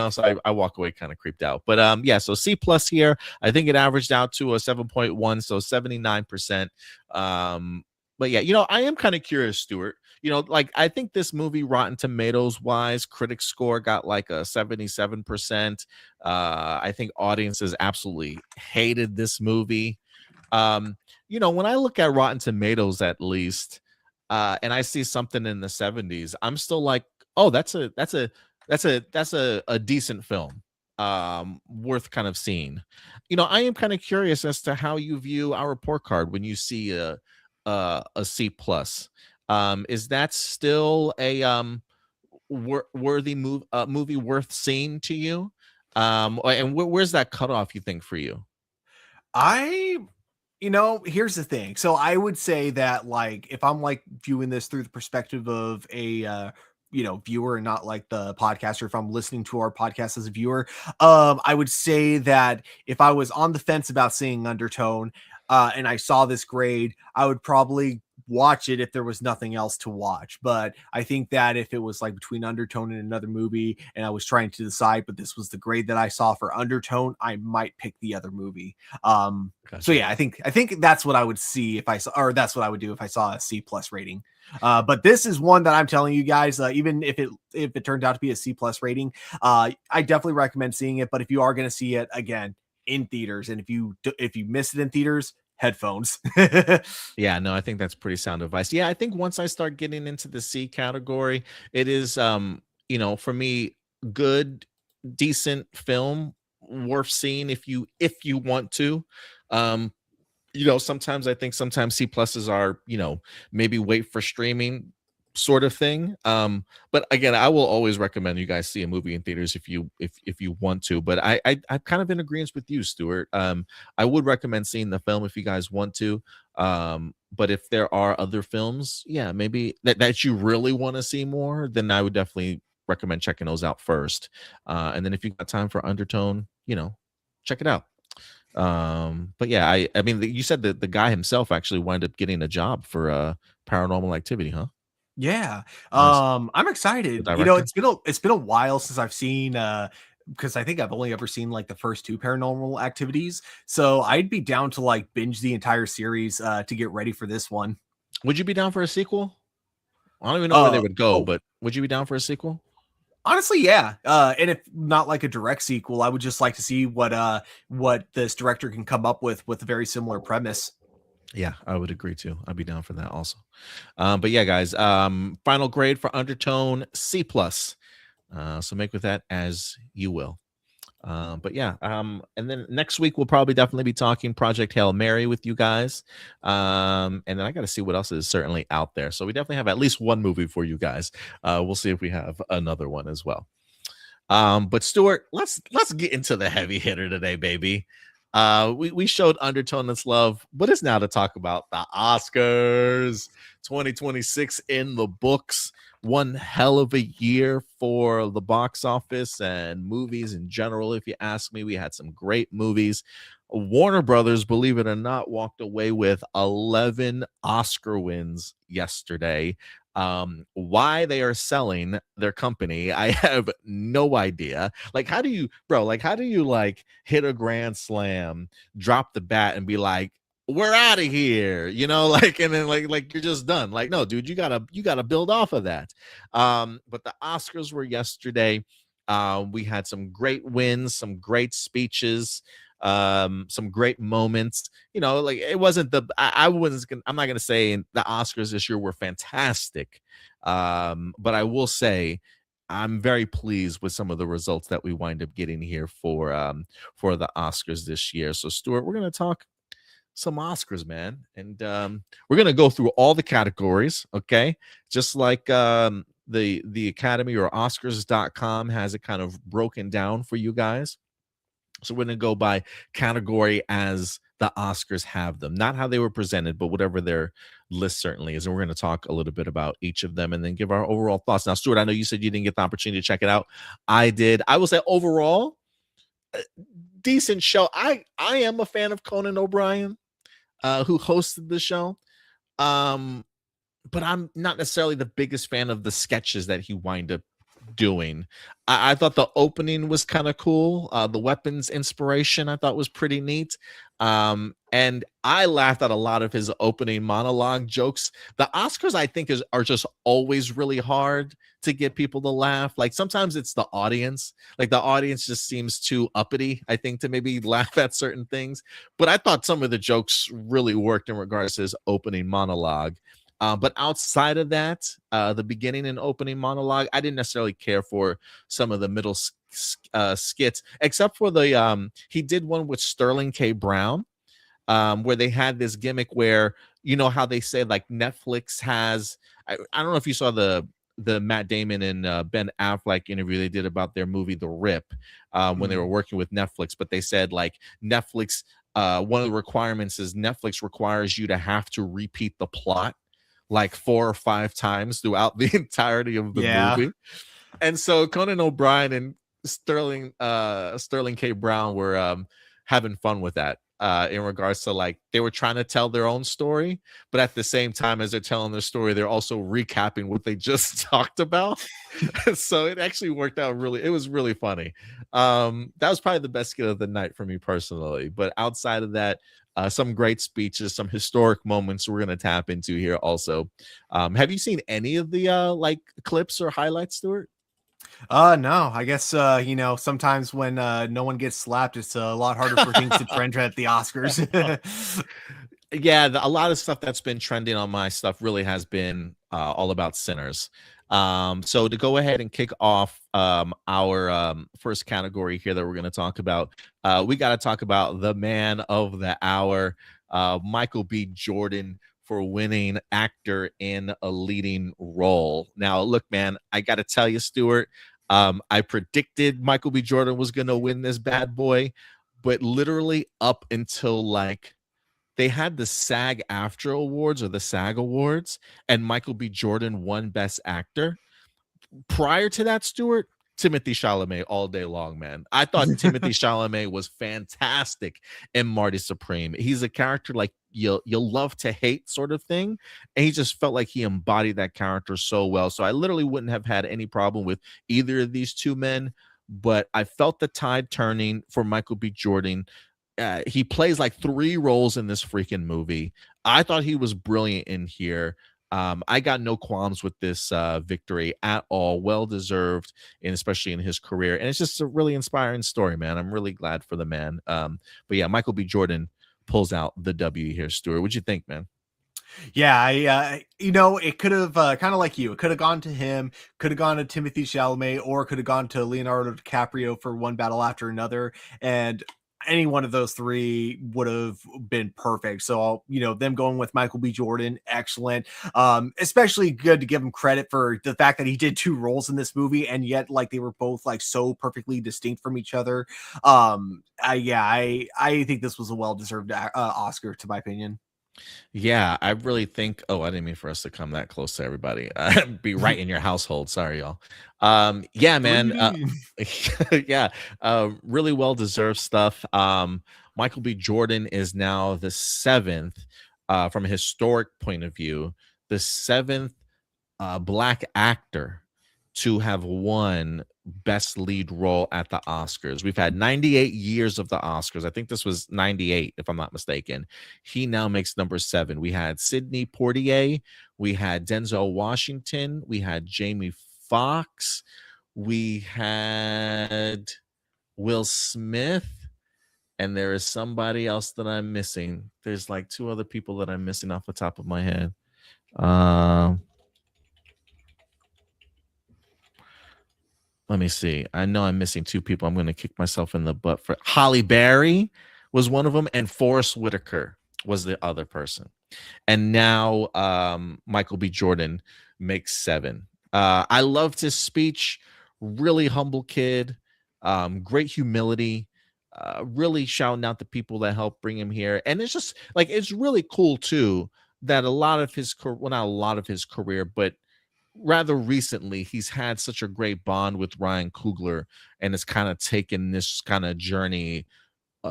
So I walk away kind of creeped out. But yeah, so C plus here. I think it averaged out to a 7.1, so 79%. But yeah, I am kind of curious, Stuart. Like I think this movie, Rotten Tomatoes wise, critic score got like a 77%. I think audiences absolutely hated this movie. Um, when I look at Rotten Tomatoes, at least, and I see something in the 70s, I'm still like, oh, that's a decent film, worth kind of seeing. I am kind of curious as to how you view our report card when you see a C plus. Is that still a worthy movie worth seeing to you? And where's that cutoff, you think, for you?
I here's the thing. So I would say that, like, if I'm like viewing this through the perspective of a viewer and not like the podcaster, if I'm listening to our podcast as a viewer, I would say that if I was on the fence about seeing Undertone, and I saw this grade, I would probably watch it if there was nothing else to watch. But I think that if it was like between Undertone and another movie and I was trying to decide, but this was the grade that I saw for Undertone, I might pick the other movie. So
Gotcha.
yeah, I think that's what I would see if I saw, or that's what I would do if I saw a C plus rating. But this is one that I'm telling you guys, even if it turned out to be a C plus rating, I definitely recommend seeing it. But if you are going to see it again in theaters, and if you miss it in theaters, headphones.
Yeah, no, I think that's pretty sound advice. Yeah, I think once I start getting into the C category, it is for me, good, decent film worth seeing if you want to. Um, sometimes I think sometimes C pluses are, maybe wait for streaming sort of thing. But again, I will always recommend you guys see a movie in theaters if you want to. But I'm kind of in agreement with you, Stuart. I would recommend seeing the film if you guys want to. But if there are other films, yeah, maybe that you really want to see more, then I would definitely recommend checking those out first. And then if you got time for Undertone, check it out. But yeah, I mean, you said that the guy himself actually wound up getting a job for Paranormal Activity, huh?
Yeah.
Nice.
I'm
The
excited.
director.
It's been a while since I've seen because I think I've only ever seen like the first two Paranormal Activities. So I'd be down to like binge the entire series to get ready for this one.
Would you be down for a sequel? I don't even know where they
Uh
would go,
oh,
but would you be down for a sequel?
honestly, yeah. And if not like a direct sequel, I would just like to see what this director can come up with a very similar premise.
Yeah, I would agree too. I'd be down for that also. But yeah, guys, final grade for Undertone C plus. So make with that as you will. But yeah, and then next week we'll probably definitely be talking Project Hail Mary with you guys. And then I got to see what else is certainly out there. So we definitely have at least one movie for you guys. We'll see if we have another one as well. But Stuart, let's get into the heavy hitter today, baby. We showed Undertone its love, but it's now to talk about the Oscars 2026 in the books. One hell of a year for the box office and movies in general. If you ask me, we had some great movies. Warner Brothers, believe it or not, walked away with 11 Oscar wins yesterday. Why they are selling their company, I have no idea. Like, how do you, bro? Like, how do you like hit a grand slam, drop the bat, and be like, "We're out of here," like, and then like you're just done. Like, no, dude, you gotta build off of that. But the Oscars were yesterday. We had some great wins, some great speeches, some great moments. Like it wasn't I'm not gonna say the Oscars this year were fantastic, but I will say I'm very pleased with some of the results that we wind up getting here for the Oscars this year. So Stuart, we're gonna talk some Oscars, man, and we're gonna go through all the categories, okay? Just like the Academy or Oscars.com has it kind of broken down for you guys. So we're going to go by category as the Oscars have them, not how they were presented, but whatever their list certainly is. And we're going to talk a little bit about each of them and then give our overall thoughts. Now, Stuart, I know you said you didn't get the opportunity to check it out. I did. I will say overall, decent show. I am a fan of Conan O'Brien, who hosted the show. But I'm not necessarily the biggest fan of the sketches that he wind up doing. I thought the opening was kind of cool. The weapons inspiration I thought was pretty neat. And I laughed at a lot of his opening monologue jokes. The Oscars, I think, are just always really hard to get people to laugh. Like sometimes it's the audience. Like the audience just seems too uppity, I think, to maybe laugh at certain things. But I thought some of the jokes really worked in regards to his opening monologue. But outside of that, the beginning and opening monologue, I didn't necessarily care for some of the middle skits, except for he did one with Sterling K. Brown, where they had this gimmick where, how they say like Netflix has, I don't know if you saw the Matt Damon and Ben Affleck interview they did about their movie The Rip, when they were working with Netflix, but they said like Netflix, one of the requirements is Netflix requires you to have to repeat the plot like 4 or 5 times throughout the entirety of the
Yeah.
movie. And so Conan O'Brien and Sterling K. Brown were having fun with that, in regards to like they were trying to tell their own story, but at the same time as they're telling their story, they're also recapping what they just talked about. So it actually worked out it was really funny. That was probably the best skit of the night for me personally. But outside of that, some great speeches, some historic moments we're going to tap into here also. Have you seen any of the like clips or highlights, Stuart?
No, I guess sometimes when no one gets slapped, it's a lot harder for things to trend at the Oscars.
Yeah, a lot of stuff that's been trending on my stuff really has been all about Sinners. So to go ahead and kick off our first category here that we're going to talk about, we got to talk about the man of the hour, Michael B. Jordan, for winning actor in a leading role. Now, look, man, I got to tell you, Stewart, I predicted Michael B. Jordan was going to win this bad boy, but literally up until like they had the SAG After Awards or the SAG Awards, and Michael B. Jordan won Best Actor. Prior to that, Stewart, Timothy Chalamet all day long, man. I thought Timothy Chalamet was fantastic in Marty Supreme. He's a character like you'll love to hate sort of thing, and he just felt like he embodied that character so well. So I literally wouldn't have had any problem with either of these two men, but I felt the tide turning for Michael B. Jordan. He plays like 3 roles in this freaking movie. I thought he was brilliant in here. I got no qualms with this victory at all. Well deserved, and especially in his career. And it's just a really inspiring story, man. I'm really glad for the man. But yeah, Michael B. Jordan pulls out the W here. Stewart, what'd you think, man?
Yeah, it could have kind of like you. It could have gone to him, could have gone to Timothy Chalamet, or could have gone to Leonardo DiCaprio for One Battle After Another. And any one of those 3 would have been perfect. So, them going with Michael B. Jordan, excellent. Especially good to give him credit for the fact that he did 2 roles in this movie, and yet like they were both like so perfectly distinct from each other. I think this was a well-deserved Oscar, to my opinion.
Yeah, I really think. Oh, I didn't mean for us to come that close to everybody. Be right in your household. Sorry, y'all. Yeah, man.
3D.
Yeah, really well deserved stuff. Michael B. Jordan is now the 7th, from a historic point of view, the 7th black actor to have won best lead role at the Oscars. We've had 98 years of the Oscars. I think this was 98, if I'm not mistaken. He now makes number 7. We had Sidney Poitier, we had Denzel Washington, we had Jamie Foxx, we had Will Smith, and there is somebody else that I'm missing. There's like 2 other people that I'm missing off the top of my head. Let me see. I know I'm missing 2 people. I'm going to kick myself in the butt for. Holly Berry was one of them, and Forrest Whitaker was the other person. And now Michael B. Jordan makes 7. I loved his speech. Really humble kid. Great humility. Really shouting out the people that helped bring him here. And it's just like, it's really cool too that a lot of his, well, not a lot of his career, but rather recently he's had such a great bond with Ryan Coogler, and has kind of taken this kind of journey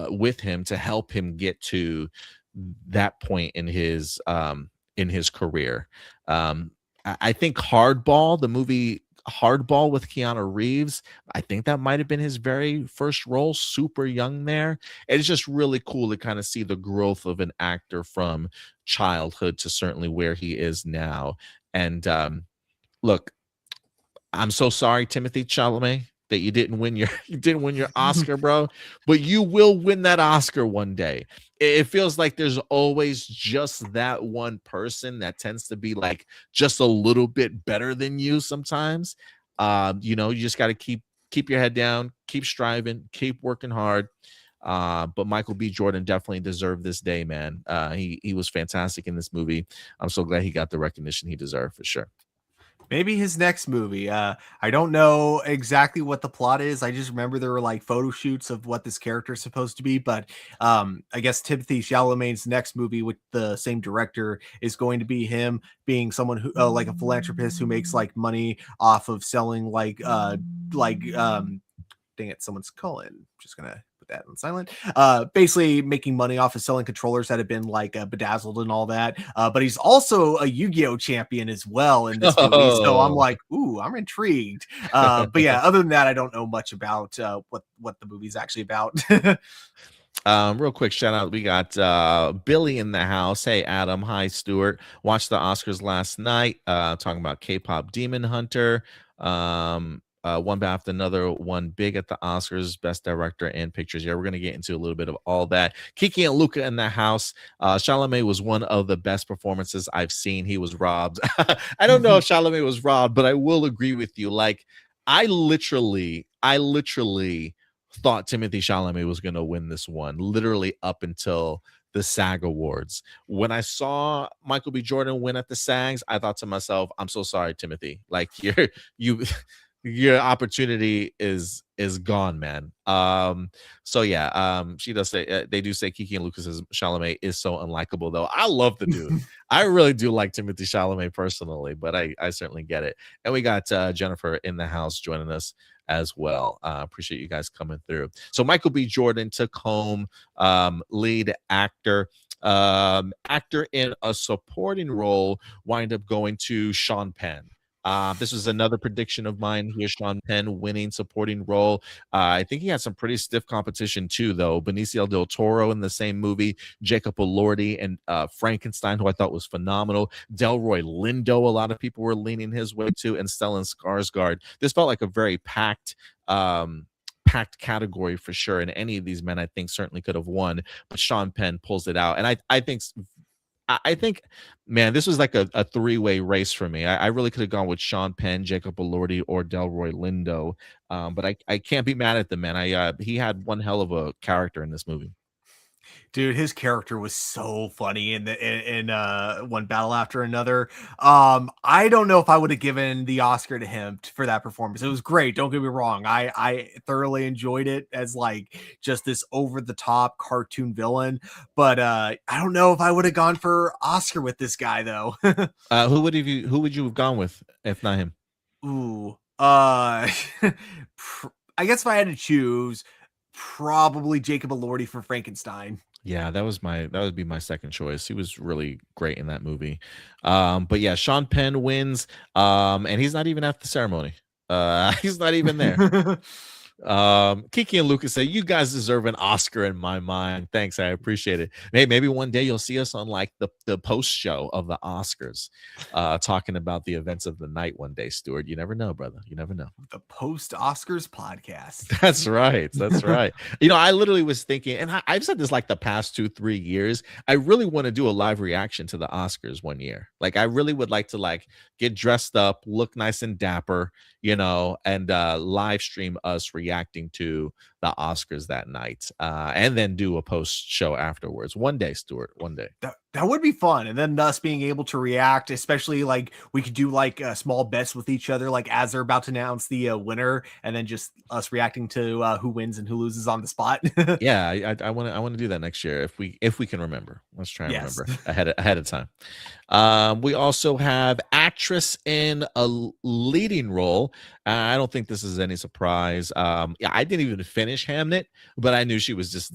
with him to help him get to that point in his career. I think Hardball, the movie Hardball with Keanu Reeves, I think that might have been his very first role, super young there. And it's just really cool to kind of see the growth of an actor from childhood to certainly where he is now. And look, I'm so sorry, Timothy Chalamet, that you didn't win your Oscar, bro. But you will win that Oscar one day. It feels like there's always just that one person that tends to be like just a little bit better than you sometimes. You just got to keep your head down, keep striving, keep working hard. But Michael B. Jordan definitely deserved this day, man. He was fantastic in this movie. I'm so glad he got the recognition he deserved for sure.
Maybe his next movie. I don't know exactly what the plot is. I just remember there were like photo shoots of what this character is supposed to be. But I guess Timothy Chalamet's next movie with the same director is going to be him being someone who, like a philanthropist who makes like money off of selling dang it, someone's calling. Just gonna put that on silent. Basically making money off of selling controllers that have been like bedazzled and all that. But he's also a Yu-Gi-Oh champion as well in this movie. So I'm like, ooh, I'm intrigued. But yeah, other than that, I don't know much about what the movie's actually about.
Real quick shout out, we got Billy in the house. Hey Adam, hi Stewart. Watched the Oscars last night, talking about K-pop Demon Hunter. one after another, won big at the Oscars, Best Director and Pictures. Yeah, we're gonna get into a little bit of all that. Kiki and Luca in the house. Chalamet was one of the best performances I've seen. He was robbed. I don't know if Chalamet was robbed, but I will agree with you. Like, I literally thought Timothy Chalamet was gonna win this one, literally up until the SAG Awards. When I saw Michael B. Jordan win at the SAGs, I thought to myself, "I'm so sorry, Timothy. Like, you your opportunity is gone, man." So yeah, she does say they do say Kiki and Lucas's Chalamet is so unlikable, though. I love the dude. I really do like Timothy Chalamet personally, but I certainly get it. And we got Jennifer in the house joining us as well. Appreciate you guys coming through. So Michael B. Jordan took home lead actor. Actor in a supporting role wind up going to Sean Penn. This was another prediction of mine here. Sean Penn winning supporting role. I think he had some pretty stiff competition too, though. Benicio del Toro in the same movie, Jacob Elordi and Frankenstein, who I thought was phenomenal. Delroy Lindo, a lot of people were leaning his way too, and Stellan Skarsgård. This felt like a very packed category for sure, and any of these men I think certainly could have won, but Sean Penn pulls it out. And I think, man, this was like a three-way race for me. I really could have gone with Sean Penn, Jacob Elordi, or Delroy Lindo, but I can't be mad at the man. He had one hell of a character in this movie.
Dude, his character was so funny in one battle after another. I don't know if I would have given the Oscar to him for that performance. It was great, don't get me wrong. I thoroughly enjoyed it as like just this over the top cartoon villain, but I don't know if I would have gone for Oscar with this guy though.
Who would you have gone with if not him?
Ooh. I guess if I had to choose, probably Jacob Elordi for Frankenstein.
Yeah, that would be my second choice. He was really great in that movie. But yeah, Sean Penn wins. And he's not even at the ceremony. He's not even there. Kiki and Lucas say, "You guys deserve an Oscar in my mind." Thanks, I appreciate it. Maybe one day you'll see us on like the post show of the Oscars, talking about the events of the night one day, Stewart. You never know, brother. You never know.
The post Oscars podcast.
That's right. That's right. I literally was thinking, and I've said this like the past 2-3 years. I really want to do a live reaction to the Oscars one year. Like, I really would like to like get dressed up, look nice and dapper, and live stream us reacting to the Oscars that night, and then do a post show afterwards. One day, Stuart. One day.
That would be fun, and then us being able to react, especially like we could do like small bets with each other, like as they're about to announce the winner, and then just us reacting to who wins and who loses on the spot.
Yeah, I want to do that next year if we can remember. Let's try and remember ahead of time. We also have actress in a leading role. I don't think this is any surprise. Yeah, I didn't even finish Hamnet, but I knew she was just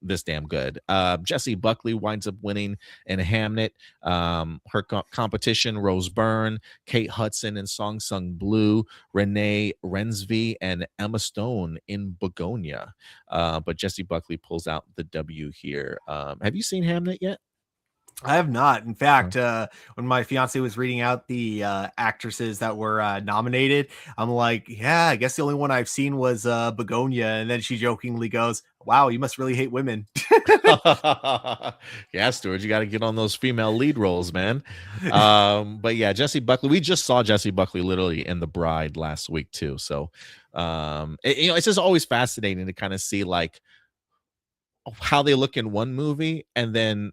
this damn good. Jessie Buckley winds up winning in Hamnet. Her competition: Rose Byrne, Kate Hudson in Song Sung Blue, Renee Rensby, and Emma Stone in Begonia. But Jessie Buckley pulls out the W here. Have you seen Hamnet yet?
I have not. In fact, when my fiance was reading out the actresses that were nominated, I'm like, yeah, I guess the only one I've seen was Begonia. And then she jokingly goes, "Wow, you must really hate women."
Yeah, Stuart, you got to get on those female lead roles, man. But yeah, Jessie Buckley. We just saw Jessie Buckley literally in The Bride last week too. So, it's just always fascinating to kind of see like how they look in one movie and then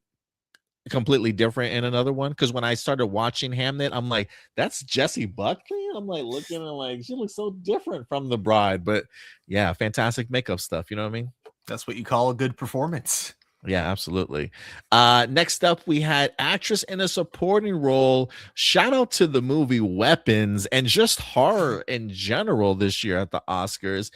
completely different in another one. Because when I started watching Hamnet, I'm like, that's Jessie Buckley. I'm like looking and like she looks so different from The Bride. But yeah, fantastic makeup stuff. You know what I mean?
That's what you call a good performance.
Yeah, absolutely. Next up, we had actress in a supporting role. Shout out to the movie Weapons and just horror in general this year at the Oscars.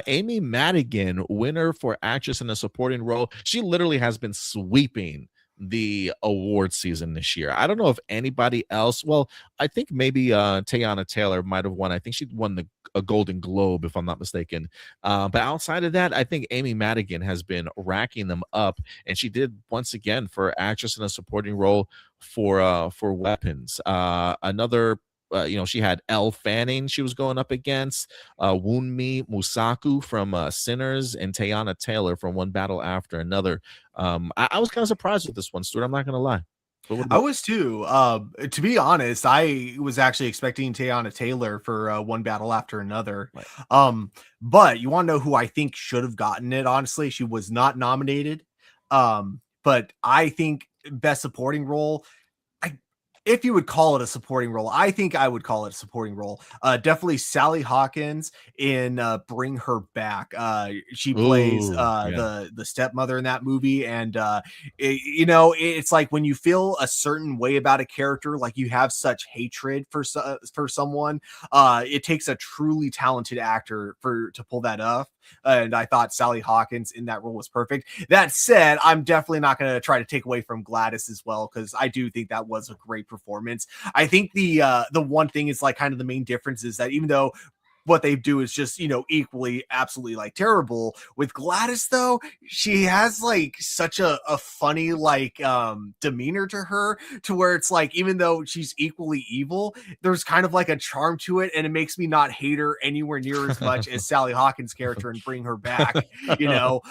Amy Madigan, winner for actress in a supporting role. She literally has been sweeping the award season this year. I don't know if anybody else. Well, I think maybe Teyana Taylor might have won. I think she won a Golden Globe, if I'm not mistaken. But outside of that, I think Amy Madigan has been racking them up, and she did once again for actress in a supporting role for Weapons. Another she had Elle Fanning she was going up against, Wunmi Musaku from Sinners, and Teyana Taylor from One Battle After Another. I was kind of surprised with this one, Stuart. I'm not gonna lie. But what
I
about
was too. To be honest, I was actually expecting Teyana Taylor for One Battle After Another.
like?
Um, but you want to know who I think should have gotten it? Honestly, she was not nominated. But I think Best Supporting Role, I, if you would call it a supporting role, I think I would call it a supporting role. Definitely Sally Hawkins in Bring Her Back. She plays
Ooh, yeah.
the stepmother in that movie, and it's like when you feel a certain way about a character, like you have such hatred for someone. It takes a truly talented actor for to pull that off. And I thought Sally Hawkins in that role was perfect. That said, I'm definitely not going to try to take away from Gladys as well, because I do think that was a great performance. I think the one thing is like kind of the main difference is that even though what they do is just equally absolutely like terrible, with Gladys though, she has like such a funny like demeanor to her, to where it's like even though she's equally evil, there's kind of like a charm to it, and it makes me not hate her anywhere near as much as Sally Hawkins character and Bring Her Back. you know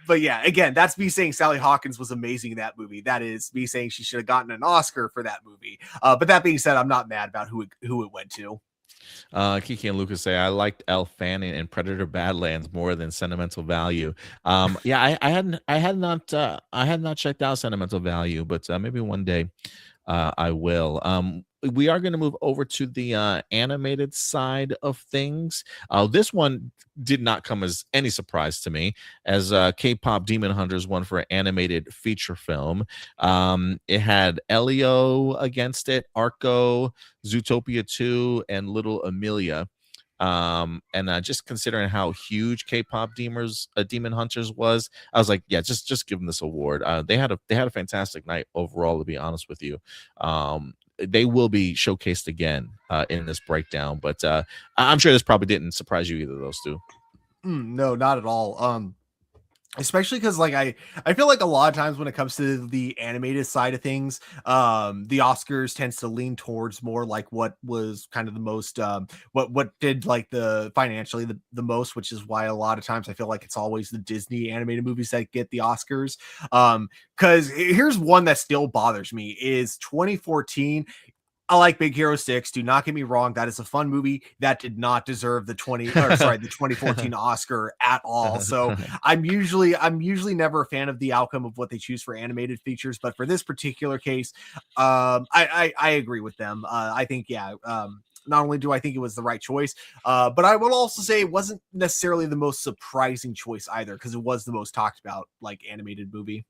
but yeah, again, that's me saying Sally Hawkins was amazing in that movie. That is me saying she should have gotten an Oscar for that movie. But that being said, I'm not mad about who it went to.
Kiki and Lucas say I liked Elle Fanning and Predator Badlands more than Sentimental Value. Yeah, I had not checked out Sentimental Value, but maybe one day I will. We are going to move over to the animated side of things. This one did not come as any surprise to me, as K-pop Demon Hunters won for animated feature film. It had Elio against it, Arco, Zootopia 2, and Little Amelia. And just considering how huge K-pop Demon Hunters was, I was like, yeah, just give them this award. They had a fantastic night overall, to be honest with you. They will be showcased again in this breakdown, but I'm sure this probably didn't surprise you either, those two.
No, not at all. Especially because like I feel like a lot of times when it comes to the animated side of things, the Oscars tends to lean towards more like what was kind of the most what did like the financially the most, which is why a lot of times I feel like it's always the Disney animated movies that get the Oscars. Because here's one that still bothers me is 2014. I like Big Hero 6. Do not get me wrong. That is a fun movie that did not deserve the 2014 Oscar at all. So I'm usually never a fan of the outcome of what they choose for animated features, but for this particular case, I agree with them. I think, yeah, not only do I think it was the right choice, but I will also say it wasn't necessarily the most surprising choice either, because it was the most talked about like animated movie.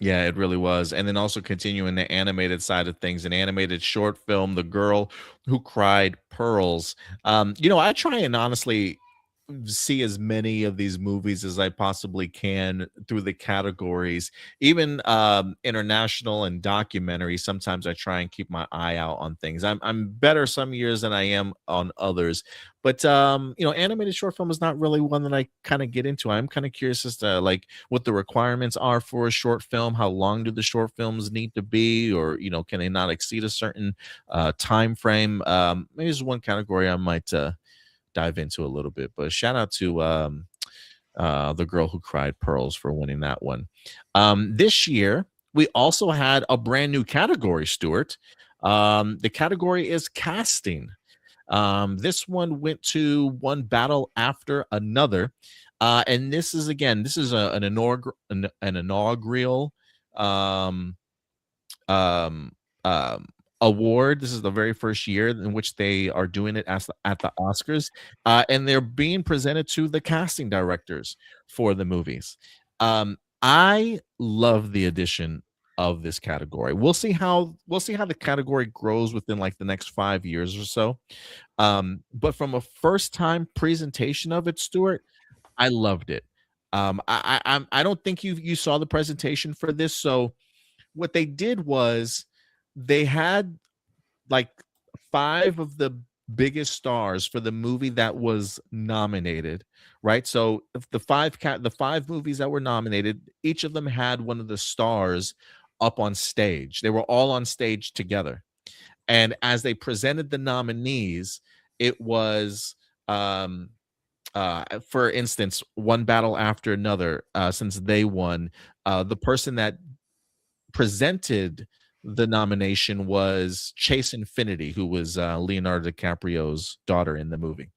Yeah, it really was. And then also continuing the animated side of things, an animated short film, The Girl Who Cried Pearls. I try and honestly see as many of these movies as I possibly can through the categories, even international and documentary. Sometimes I try and keep my eye out on things. I'm better some years than I am on others, but animated short film is not really one that I kind of get into. I'm kind of curious as to like what the requirements are for a short film. How long do the short films need to be, or can they not exceed a certain time frame? Maybe there's one category I might dive into a little bit. But shout out to The Girl Who Cried Pearls for winning that one. This year, we also had a brand new category, Stuart. The category is casting. This one went to One Battle After Another. And this is an inaugural um, um, um, award. This is the very first year in which they are doing it at the Oscars, and they're being presented to the casting directors for the movies. I love the addition of this category. We'll see how the category grows within like the next 5 years or so. But from a first time presentation of it, Stuart, I loved it. I don't think you saw the presentation for this, so what they did was they had like five of the biggest stars for the movie that was nominated, right? So if the five movies that were nominated, each of them had one of the stars up on stage. They were all on stage together. And as they presented the nominees, it was for instance, One Battle After Another, since they won, the person that presented the nomination was Chase Infinity, who was Leonardo DiCaprio's daughter in the movie.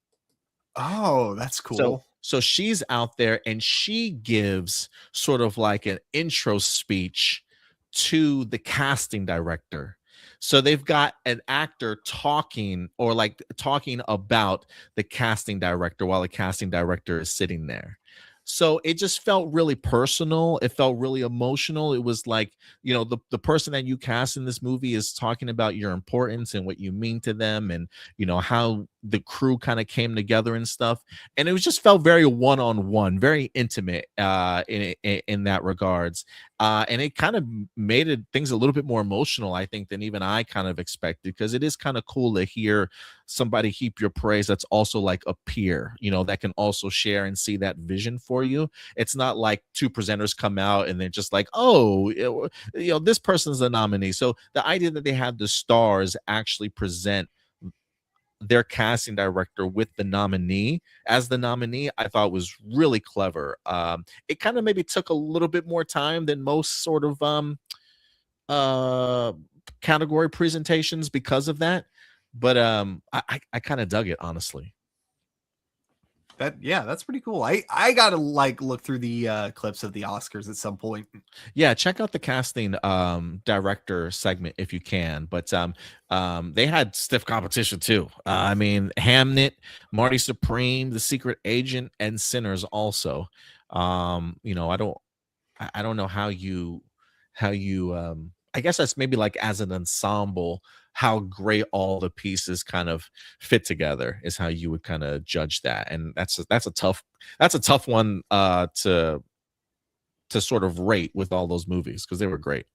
Oh, that's
So
cool.
so she's out there and she gives sort of like an intro speech to the casting director. So they've got an actor talking or like talking about the casting director while the casting director is sitting there. So it just felt really personal. It felt really emotional. It was like, the person that you cast in this movie is talking about your importance and what you mean to them and, how the crew kind of came together and stuff, and it was just felt very one-on-one, very intimate in that regards, and it kind of made things a little bit more emotional, I think, than even I kind of expected, because it is kind of cool to hear somebody heap your praise that's also like a peer, that can also share and see that vision for you. It's not like two presenters come out and they're just like, oh, this person's a nominee. So the idea that they had the stars actually present their casting director with the nominee as the nominee, I thought was really clever. It kind of maybe took a little bit more time than most sort of uh category presentations because of that, but I kind of dug it, honestly.
Yeah, that's pretty cool. I gotta like look through the clips of the Oscars at some point.
Yeah, check out the casting director segment if you can. But they had stiff competition too. I mean, Hamnet, Marty Supreme, The Secret Agent, and Sinners also. I don't know how you I guess that's maybe like as an ensemble, how great all the pieces kind of fit together is how you would kind of judge that. And that's a tough one to sort of rate with all those movies because they were great.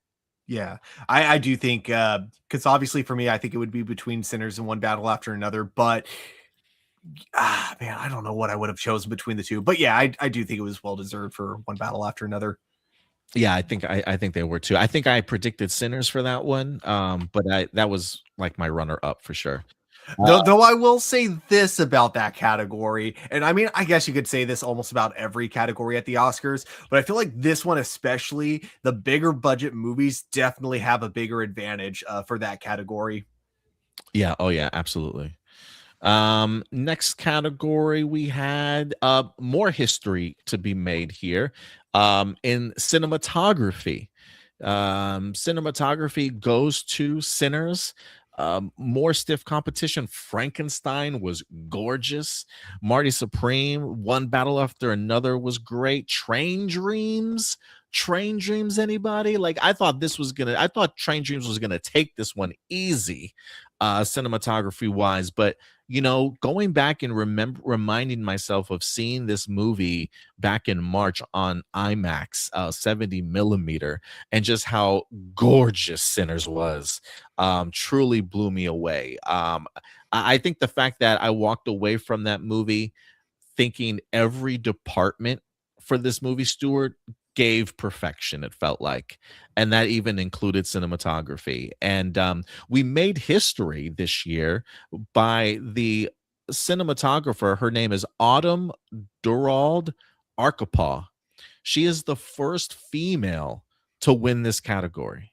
Yeah, I do think because obviously for me, I think it would be between Sinners and One Battle After Another. But man, I don't know what I would have chosen between the two. But yeah, I do think it was well deserved for One Battle After Another.
Yeah, I think they were too. I think I predicted Sinners for that one, but that was like my runner up for sure.
Though I will say this about that category, and I mean, I guess you could say this almost about every category at the Oscars, but I feel like this one especially, the bigger budget movies definitely have a bigger advantage for that category.
Yeah, oh yeah, absolutely. Next category we had more history to be made here. In cinematography. Cinematography goes to Sinners. More stiff competition. Frankenstein was gorgeous. Marty Supreme, One Battle After Another was great. Train Dreams, anybody? Like I thought Train Dreams was gonna take this one easy, cinematography wise, but going back and reminding myself of seeing this movie back in March on IMAX, 70 millimeter, and just how gorgeous Sinners was, truly blew me away. I think the fact that I walked away from that movie thinking every department for this movie, Stewart, gave perfection, it felt like. And that even included cinematography. And we made history this year by the cinematographer. Her name is Autumn Durald Arkapaw. She is the first female to win this category.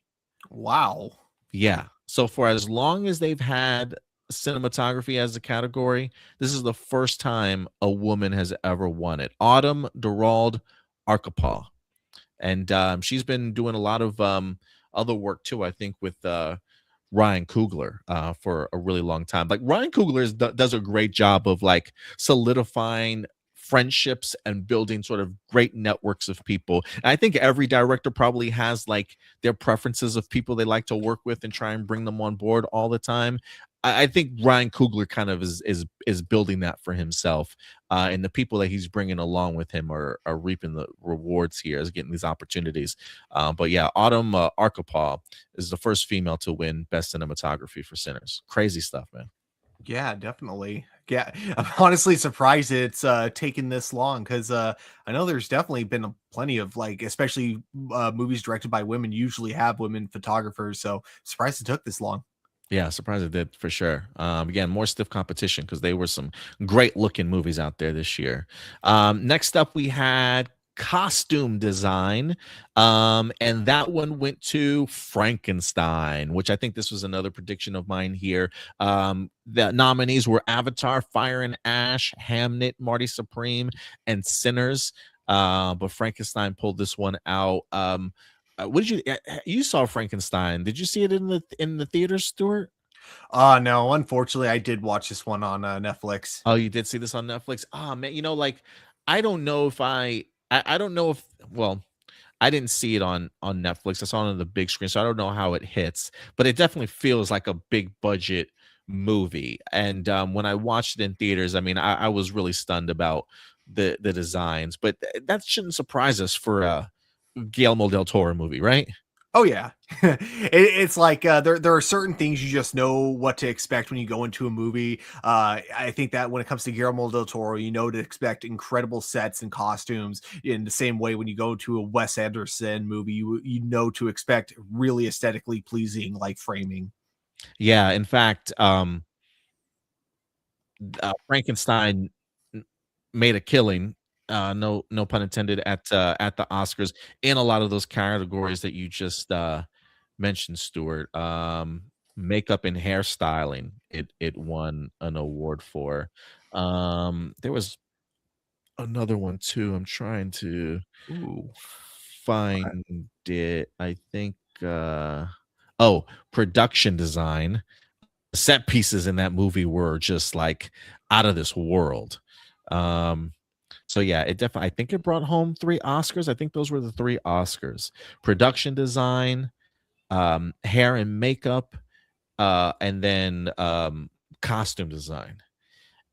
Wow.
Yeah. So for as long as they've had cinematography as a category, this is the first time a woman has ever won it. Autumn Durald Arkapaw. And she's been doing a lot of other work too, I think, with Ryan Coogler for a really long time. Like Ryan Coogler does a great job of like solidifying friendships and building sort of great networks of people. And I think every director probably has like their preferences of people they like to work with and try and bring them on board all the time. I think Ryan Coogler kind of is building that for himself, and the people that he's bringing along with him are reaping the rewards here as getting these opportunities. But yeah, Autumn Arkapaw is the first female to win Best Cinematography for Sinners. Crazy stuff, man.
Yeah, definitely. Yeah, I'm honestly surprised it's taken this long because I know there's definitely been plenty of like, especially movies directed by women usually have women photographers. So surprised it took this long.
Yeah, surprised it did for sure. Again, more stiff competition because they were some great looking movies out there this year. Next up, we had costume design, and that one went to Frankenstein, which I think this was another prediction of mine here. The nominees were Avatar, Fire and Ash, Hamnet, Marty Supreme, and Sinners. But Frankenstein pulled this one out. What did you saw Frankenstein? Did you see it in the theater, Stuart?
No, unfortunately, I did watch this one on Netflix.
Oh, you did see this on Netflix? Oh man, like I don't know if I don't know if well, I didn't see it on Netflix. I saw it on the big screen, so I don't know how it hits, but it definitely feels like a big budget movie. And when I watched it in theaters, I mean, I was really stunned about the designs, but that shouldn't surprise us for a Guillermo del Toro movie, right?
Oh yeah, it's like there are certain things you just know what to expect when you go into a movie. I think that when it comes to Guillermo del Toro, you know to expect incredible sets and costumes. In the same way, when you go to a Wes Anderson movie, you know to expect really aesthetically pleasing like framing.
Yeah, in fact, Frankenstein made a killing, no pun intended, at the Oscars in a lot of those categories that you just mentioned, Stuart. Makeup and hairstyling, it won an award for. There was another one too. I'm trying to
Ooh,
find it. I think oh, production design. Set pieces in that movie were just like out of this world. Um, so yeah, it definitely I think it brought home 3 Oscars. I think those were the 3 Oscars. Production design, hair and makeup, and then costume design.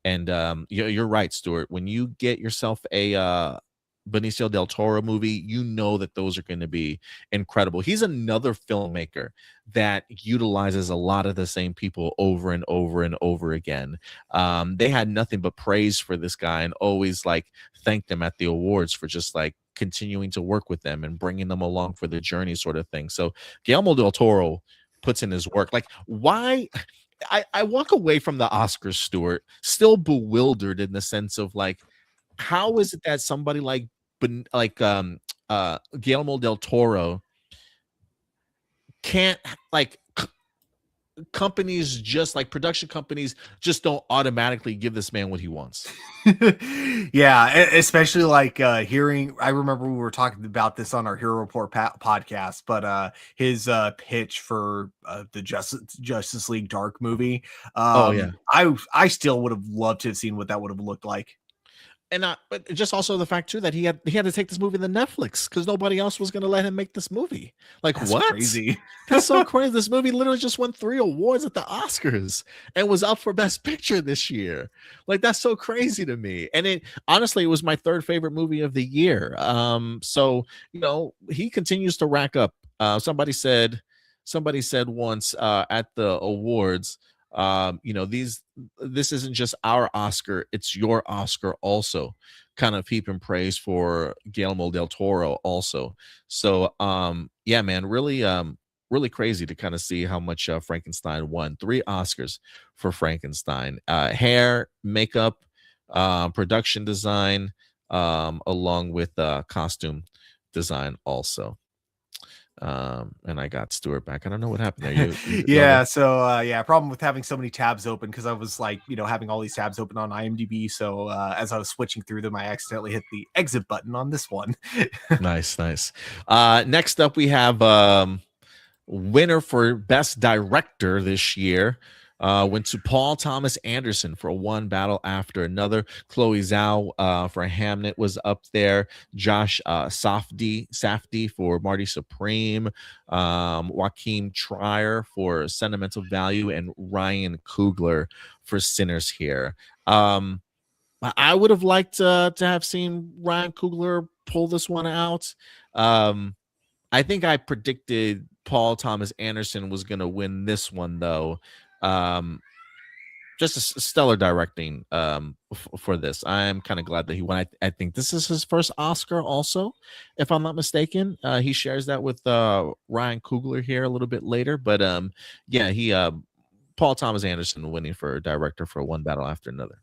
And you're right, Stuart. When you get yourself a Benicio del Toro movie, you know that those are going to be incredible. He's another filmmaker that utilizes a lot of the same people over and over and over again. They had nothing but praise for this guy and always like thanked him at the awards for just like continuing to work with them and bringing them along for the journey, sort of thing. So Guillermo del Toro puts in his work. Like, why? I walk away from the Oscars, Stuart, still bewildered in the sense of like, how is it that somebody like Guillermo del Toro can't like companies just like production companies just don't automatically give this man what he wants.
yeah, especially like hearing. I remember we were talking about this on our Hero Report podcast, but his pitch for the Justice League Dark movie.
Oh yeah.
I still would have loved to have seen what that would have looked like.
And but just also the fact too that he had to take this movie to Netflix because nobody else was going to let him make this movie. Like,
That's
what?
crazy.
That's so crazy. This movie literally just won 3 awards at the Oscars and was up for Best Picture this year. Like, that's so crazy to me. And it honestly, it was my 3rd favorite movie of the year. So he continues to rack up. Somebody said once at the awards, this isn't just our Oscar, it's your Oscar also. Kind of heaping praise for Guillermo del Toro also. So yeah, man, really crazy to kind of see how much Frankenstein won. 3 Oscars for Frankenstein. Hair, makeup, production design, along with costume design also. And I got Stuart back. I don't know what happened there. You
Yeah, so problem with having so many tabs open because I was like, having all these tabs open on IMDb. So as I was switching through them, I accidentally hit the exit button on this one.
nice. Next up, we have winner for Best Director this year. Went to Paul Thomas Anderson for One Battle After Another. Chloe Zhao for Hamnet was up there. Josh Safdie for Marty Supreme. Joaquin Trier for Sentimental Value, and Ryan Coogler for Sinners here. I would have liked to have seen Ryan Coogler pull this one out. I think I predicted Paul Thomas Anderson was going to win this one, though. Just a stellar directing for this. I am kind of glad that he won. I think this is his first Oscar also, if I'm not mistaken. He shares that with Ryan Coogler here a little bit later. But yeah, he Paul Thomas Anderson winning for director for One Battle After Another.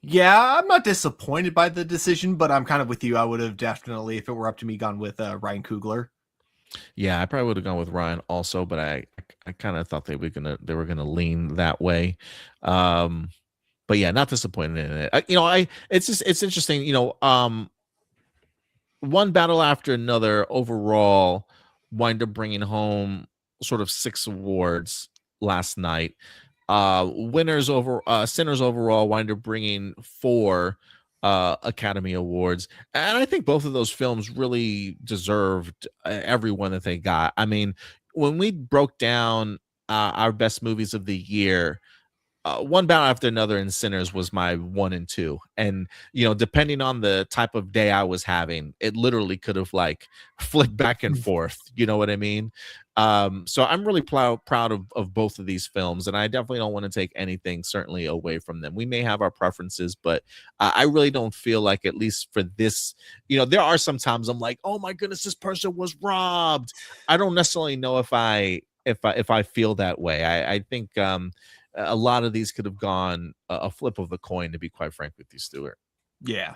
Yeah, I'm not disappointed by the decision, but I'm kind of with you. I would have definitely, if it were up to me, gone with Ryan Coogler.
Yeah, I probably would have gone with Ryan also, but I kind of thought they were gonna lean that way. But yeah, not disappointed in it. It's interesting. One Battle After Another overall wind up bringing home sort of 6 awards last night. Sinners overall wind up bringing 4 Academy Awards, and I think both of those films really deserved every one that they got. I mean, when we broke down our best movies of the year, One Battle After Another and Sinners was my 1 and 2. And, depending on the type of day I was having, it literally could have like flipped back and forth. You know what I mean? So I'm really proud of both of these films. And I definitely don't want to take anything certainly away from them. We may have our preferences, but I really don't feel like, at least for this, there are some times I'm like, oh my goodness, this person was robbed. I don't necessarily know if I feel that way. I think, a lot of these could have gone a flip of the coin, to be quite frank with you, Stewart.
Yeah.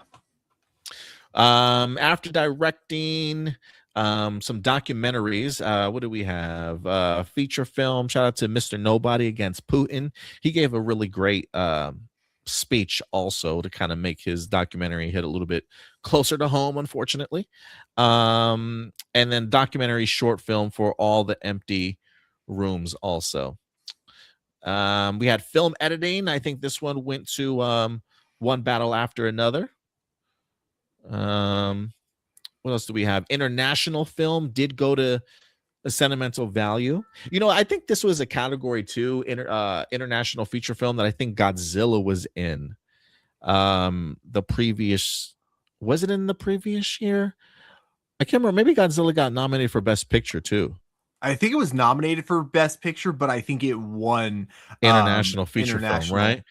After directing some documentaries, what do we have? Feature film. Shout out to Mr. Nobody Against Putin. He gave a really great speech also to kind of make his documentary hit a little bit closer to home, unfortunately. And then documentary short film For All the Empty Rooms also. We had film editing. I think this one went to One Battle After Another. What else do we have? International film did go to A Sentimental Value. I think this was a category too, international feature film, that I think Godzilla was in. Was it in the previous year? I can't remember. Maybe Godzilla got nominated for Best Picture too.
I think it was nominated for Best Picture, but I think it won
International feature film,
international.
right?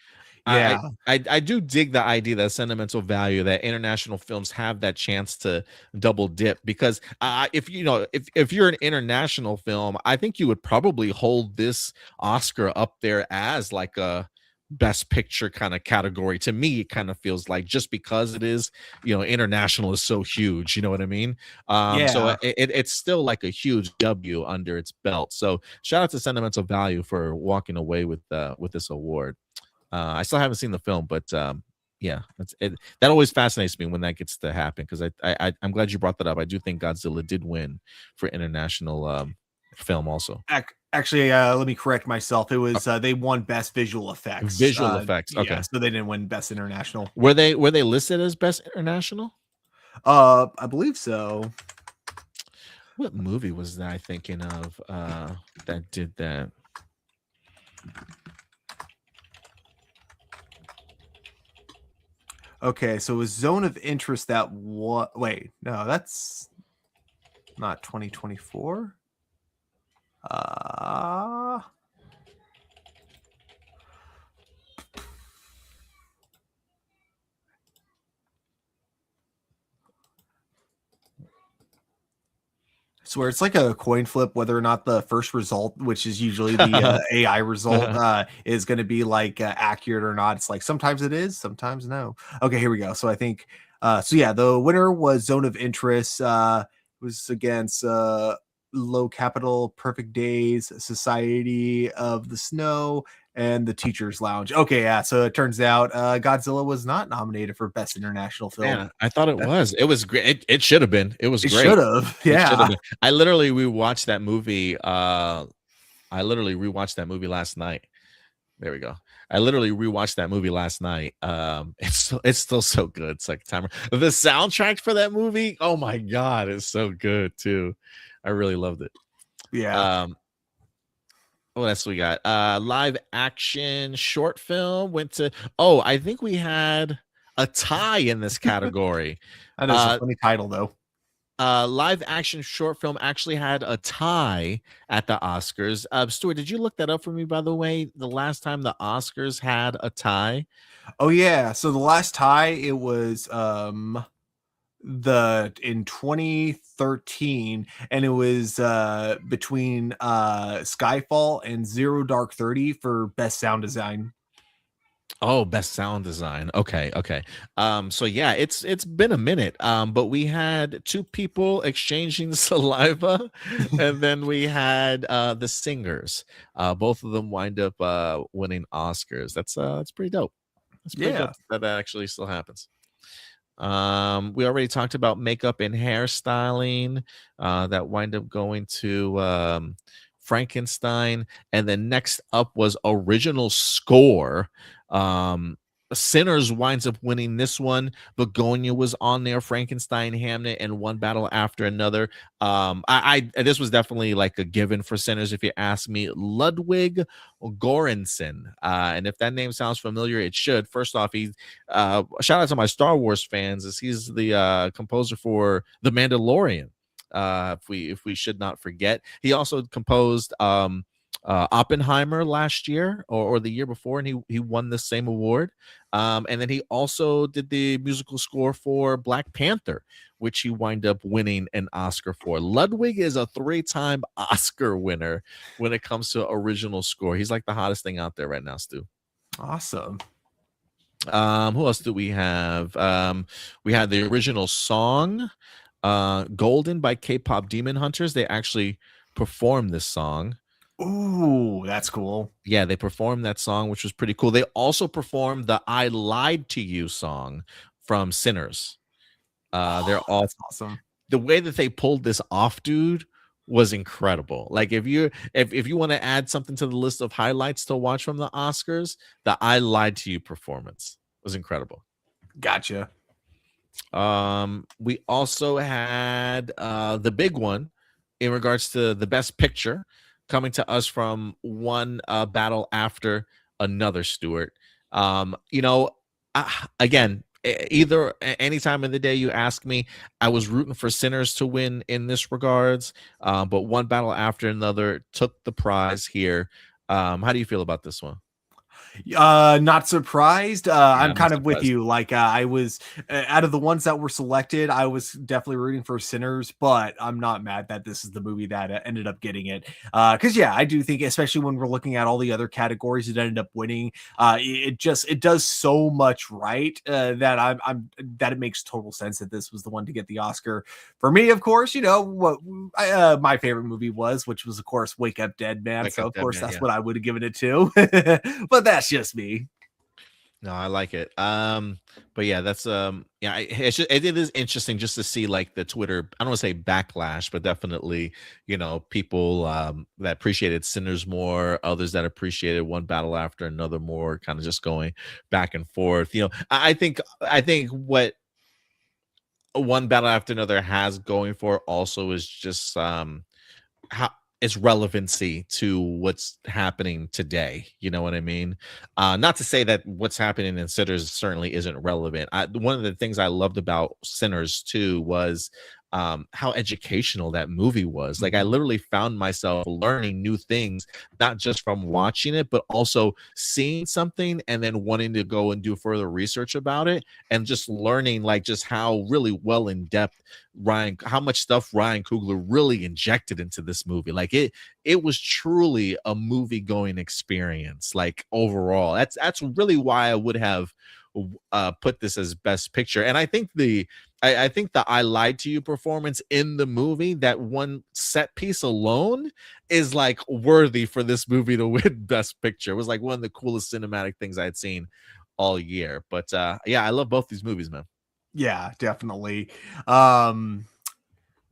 Yeah.
I do dig the idea, that sentimental value, that international films have that chance to double dip, because if you're an international film, I think you would probably hold this Oscar up there as like a best picture kind of category. To me, it kind of feels like, just because it is, international is so huge, you know what I mean? So it's still like a huge W under its belt. So shout out to Sentimental Value for walking away with this award. I still haven't seen the film, but yeah, that always fascinates me when that gets to happen, because I'm glad you brought that up. I do think Godzilla did win for international film also.
Actually, let me correct myself. It was they won Best Visual Effects.
Visual effects. Okay,
yeah, so they didn't win Best International.
Were they listed as Best International?
I believe so.
What movie was that I thinking of that did that?
Okay, so it was Zone of Interest that wait, no, that's not 2024. So where it's like a coin flip whether or not the first result, which is usually the AI result, is going to be like accurate or not. It's like sometimes it is, sometimes no. Okay, here we go. So I think so yeah, the winner was Zone of Interest. Was against Low Capital, Perfect Days, Society of the Snow, and The Teacher's Lounge. Okay, yeah. So it turns out Godzilla was not nominated for Best International Film.
Yeah, I thought it was. It was great. It should have been. It was great.
Should have. Yeah.
I literally rewatched that movie. I literally rewatched that movie last night. There we go. I literally rewatched that movie last night. It's still so good. It's like timer. The soundtrack for that movie, oh my god, it's so good too. I really loved it.
Yeah.
What else we got? Live action short film went to. Oh, I think we had a tie in this category.
That is a funny title though.
Live action short film actually had a tie at the Oscars. Stuart, did you look that up for me, by the way? The last time the Oscars had a tie?
Oh yeah. So the last tie, it was the in 2013, and it was between Skyfall and Zero Dark 30 for best sound design.
Oh, best sound design. Okay, okay. So yeah, it's been a minute. But we had two people exchanging saliva, and then we had the singers. Both of them wind up winning Oscars. That's pretty dope. That's pretty dope
Yeah.
that actually still happens. We already talked about makeup and hairstyling that wind up going to Frankenstein, and then next up was original score. um Sinners winds up winning this one. Begonia was on there, Frankenstein, Hamnet, and One Battle After Another. I this was definitely like a given for Sinners if you ask me. Ludwig Göransson, and if that name sounds familiar, it should. First off, he's shout out to my Star Wars fans, as he's the composer for The Mandalorian. If we should not forget, he also composed Oppenheimer last year, or the year before, and he won the same award. And then he also did the musical score for Black Panther, which he wind up winning an Oscar for. Ludwig is a 3-time Oscar winner when it comes to original score. He's like the hottest thing out there right now, Stu.
Awesome.
Who else do we have? We had the original song, Golden by K-pop Demon Hunters. They actually performed this song.
Ooh, that's cool.
Yeah, they performed that song, which was pretty cool. They also performed the I Lied to You song from Sinners. They're all
That's awesome.
The way that they pulled this off, dude, was incredible. Like if you want to add something to the list of highlights to watch from the Oscars, the I Lied to You performance was incredible.
Gotcha.
We also had the big one in regards to the best picture, coming to us from One Battle After Another, Stewart. You know, again, either any time of the day you ask me, I was rooting for Sinners to win in this regards, but One Battle After Another took the prize here. How do you feel about this one?
Not surprised.
Yeah,
I'm
I'm not
kind of with
surprised.
you. Like I was out of the ones that were selected, I was definitely rooting for Sinners, but I'm not mad that this is the movie that ended up getting it. Because yeah, I do think, especially when we're looking at all the other categories it ended up winning, it does so much right that I'm that it makes total sense that this was the one to get the Oscar. For me, of course, you know what my favorite movie was, which was of course Wake Up Dead Man.
Wake
So
Up
of
Dead
course
Man,
that's
yeah.
what I would have given it to. But that's just me.
No, I like it. But yeah, that's yeah, it is interesting just to see like the Twitter, I don't want to say backlash, but definitely, people that appreciated Sinners more, others that appreciated One Battle After Another more, kind of just going back and forth. I think what One Battle After Another has going for it also is just how its relevancy to what's happening today. You know what I mean? Not to say that what's happening in Sinners certainly isn't relevant. One of the things I loved about Sinners too was how educational that movie was. Like I
Mhm.
literally found myself learning new things, not just from watching it, but also seeing something and then wanting to go and do further research about it, and just learning like just how really well in depth how much stuff Ryan Coogler really injected into this movie. Like it was truly a movie going experience. Like overall, that's really why I would have put this as best picture. And I think the I Lied to You performance in the movie, that one set piece alone, is like worthy for this movie to win best picture. It was like one of the coolest cinematic things I had seen all year. But yeah, I love both these movies, man.
Yeah, definitely. Um,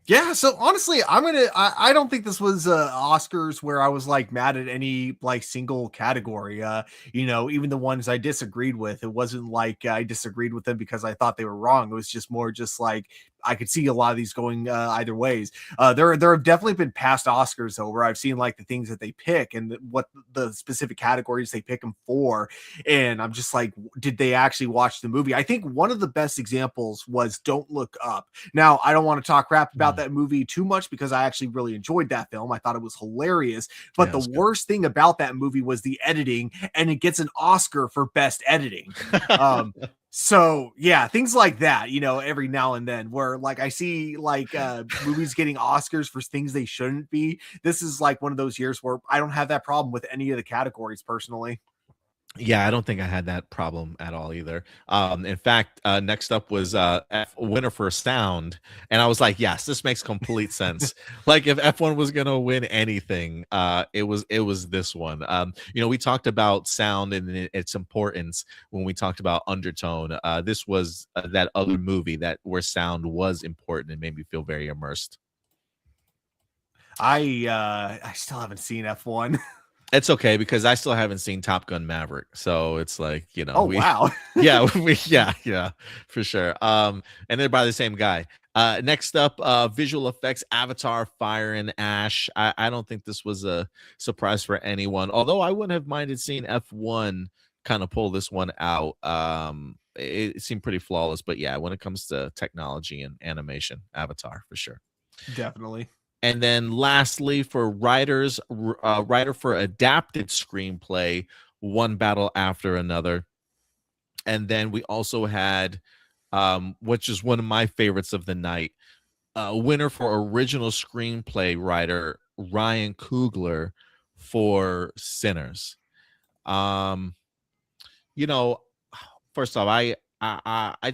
Yeah, so honestly, I don't think this was Oscars where I was like mad at any like single category. Even the ones I disagreed with, it wasn't like I disagreed with them because I thought they were wrong. It was just more just like I could see a lot of these going either ways. There have definitely been past Oscars though where I've seen like the things that they pick and what the specific categories they pick them for, and I'm just like, did they actually watch the movie? I think one of the best examples was Don't Look Up. Now, I don't want to talk crap about
Mm.
that movie too much because I actually really enjoyed that film. I thought it was hilarious. But
Yeah,
the
that's good.
worst thing about that movie was the editing, and it gets an Oscar for best editing. Um, So yeah, things like that, every now and then where like I see like movies getting Oscars for things they shouldn't be. This is like one of those years where I don't have that problem with any of the categories personally.
Yeah, I don't think I had that problem at all either. In fact, next up was winner for sound, and I was like, "Yes, this makes complete sense." Like, if F1 was gonna win anything, it was this one. We talked about sound and its importance when we talked about Undertone. This was that other movie that where sound was important and made me feel very immersed.
I still haven't seen F1.
It's okay because I still haven't seen Top Gun: Maverick, so it's like,
Oh
we
wow.
yeah, yeah, for sure. And they're by the same guy. Next up, visual effects, Avatar, Fire and Ash. I don't think this was a surprise for anyone, although I wouldn't have minded seeing F1 kind of pull this one out. It seemed pretty flawless, but yeah, when it comes to technology and animation, Avatar for sure.
Definitely.
And then lastly, for writer for adapted screenplay, One Battle After Another. And then we also had, which is one of my favorites of the night, winner for original screenplay writer, Ryan Coogler for Sinners. Um, you know, First off, I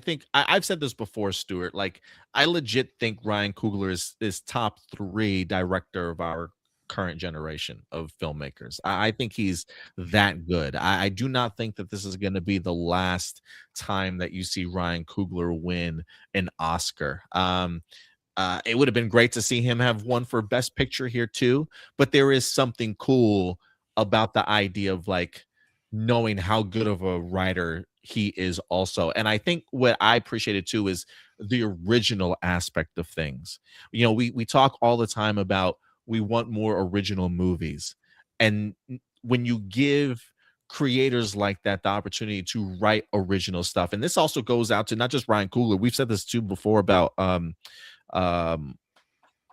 think I've said this before, Stuart. Like, I legit think Ryan Coogler is top three director of our current generation of filmmakers. I think he's that good. I do not think that this is going to be the last time that you see Ryan Coogler win an Oscar. It would have been great to see him have one for Best Picture here too, but there is something cool about the idea of like knowing how good of a writer he is also. And I think what I appreciated too is the original aspect of things. We talk all the time about we want more original movies. And when you give creators like that the opportunity to write original stuff, and this also goes out to not just Ryan Coogler. We've said this too before about um,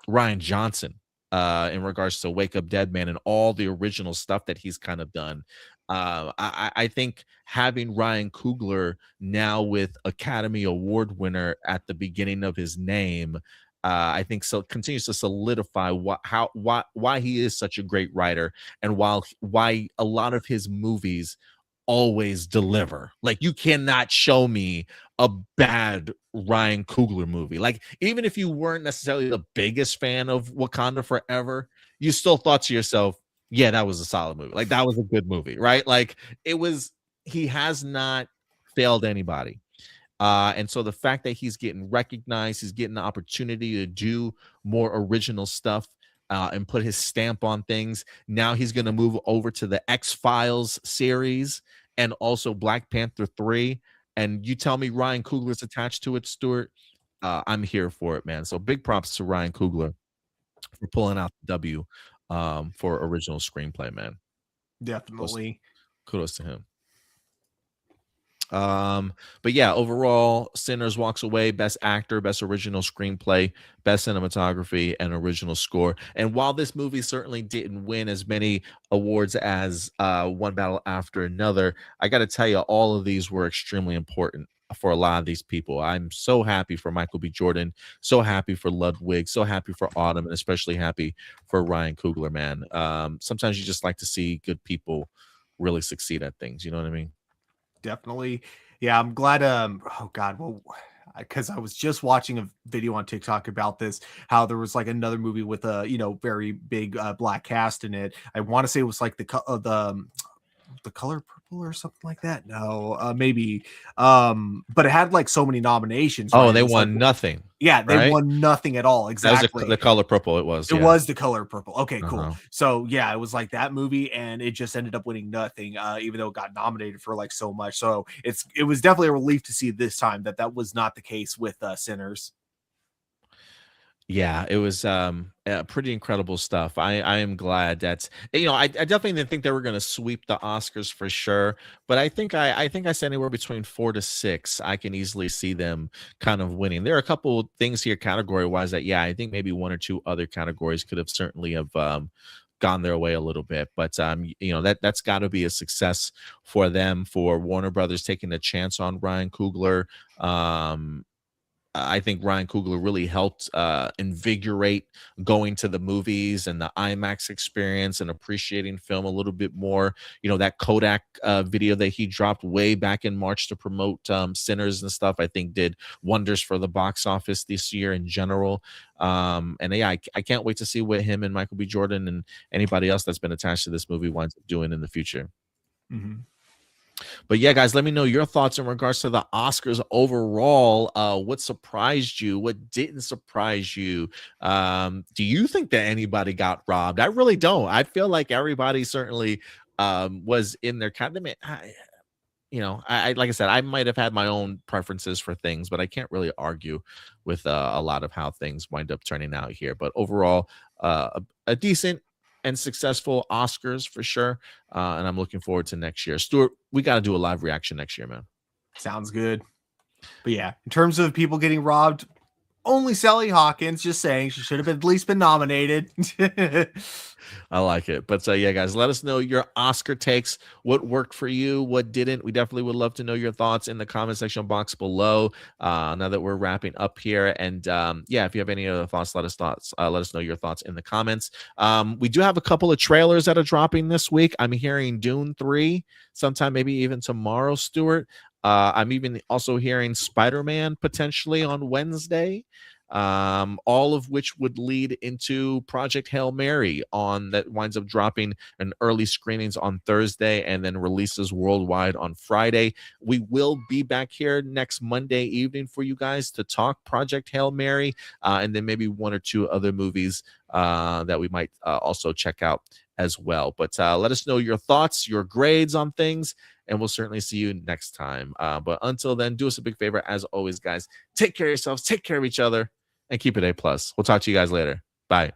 Ryan Johnson in regards to Wake Up Dead Man and all the original stuff that he's kind of done. I think having Ryan Coogler now with Academy Award winner at the beginning of his name, I think so continues to solidify why he is such a great writer and why a lot of his movies always deliver. Like, you cannot show me a bad Ryan Coogler movie. Like, even if you weren't necessarily the biggest fan of Wakanda Forever, you still thought to yourself, yeah, that was a solid movie. Like, that was a good movie, right? Like, he has not failed anybody. And so the fact that he's getting recognized, he's getting the opportunity to do more original stuff and put his stamp on things. Now he's going to move over to the X-Files series and also Black Panther 3. And you tell me Ryan Coogler's attached to it, Stuart. I'm here for it, man. So big props to Ryan Coogler for pulling out the W for original screenplay, man. Kudos,
Definitely.
kudos to him. But yeah, overall, Sinners walks away best actor, best original screenplay, best cinematography, and original score. And while this movie certainly didn't win as many awards as One Battle After Another, I got to tell you, all of these were extremely important for a lot of these people. I'm so happy for Michael B. Jordan, so happy for Ludwig, so happy for Autumn, and especially happy for Ryan Coogler, man. Sometimes you just like to see good people really succeed at things. You know what I mean?
Definitely. Yeah, I'm glad. Oh God, well, because I was just watching a video on TikTok about this, how there was like another movie with a very big black cast in it. I want to say it was like the color purple or something like that. No, maybe. But it had like so many nominations,
Oh,
right?
and
It
they
was like,
won nothing,
yeah, they
right?
won nothing at all.
That was
Exactly.
the color purple. It was,
It
yeah.
was The Color Purple. Okay, cool.
Uh-huh.
So yeah, it was like that movie, and it just ended up winning nothing, even though it got nominated for like so much. So it was definitely a relief to see this time that that was not the case with Sinners.
Yeah, it was pretty incredible stuff. I am glad that's I definitely didn't think they were going to sweep the Oscars for sure, but I think I said anywhere between 4 to 6. I can easily see them kind of winning. There are a couple things here category wise that, yeah, I think maybe one or two other categories could have certainly have gone their way a little bit. But that's got to be a success for them, for Warner Brothers taking a chance on Ryan Coogler. I think Ryan Coogler really helped invigorate going to the movies and the IMAX experience and appreciating film a little bit more. That Kodak video that he dropped way back in March to promote Sinners and stuff, I think did wonders for the box office this year in general. And yeah, I can't wait to see what him and Michael B. Jordan and anybody else that's been attached to this movie winds up doing in the future.
Mm-hmm.
But yeah, guys, let me know your thoughts in regards to the Oscars overall. What surprised you? What didn't surprise you? Do you think that anybody got robbed? I really don't. I feel like everybody certainly was in their kind of, I like I said, I might have had my own preferences for things, but I can't really argue with a lot of how things wind up turning out here. But overall, a decent and successful Oscars for sure. And I'm looking forward to next year. Stewart, we got to do a live reaction next year, man.
Sounds good. But yeah, in terms of people getting robbed, only Sally Hawkins, just saying she should have at least been nominated.
I like it. But yeah, guys, let us know your Oscar takes. What worked for you? What didn't? We definitely would love to know your thoughts in the comment section box below. Now that we're wrapping up here, and yeah, if you have any other thoughts, let us know your thoughts in the comments. We do have a couple of trailers that are dropping this week. I'm hearing Dune 3 sometime, maybe even tomorrow, Stewart. I'm even also hearing Spider-Man potentially on Wednesday. All of which would lead into Project Hail Mary that winds up dropping an early screenings on Thursday and then releases worldwide on Friday. We will be back here next Monday evening for you guys to talk Project Hail Mary, and then maybe one or two other movies that we might also check out as well. But let us know your thoughts, your grades on things, and we'll certainly see you next time. But until then, do us a big favor. As always, guys, take care of yourselves, take care of each other, and keep it A+. We'll talk to you guys later. Bye.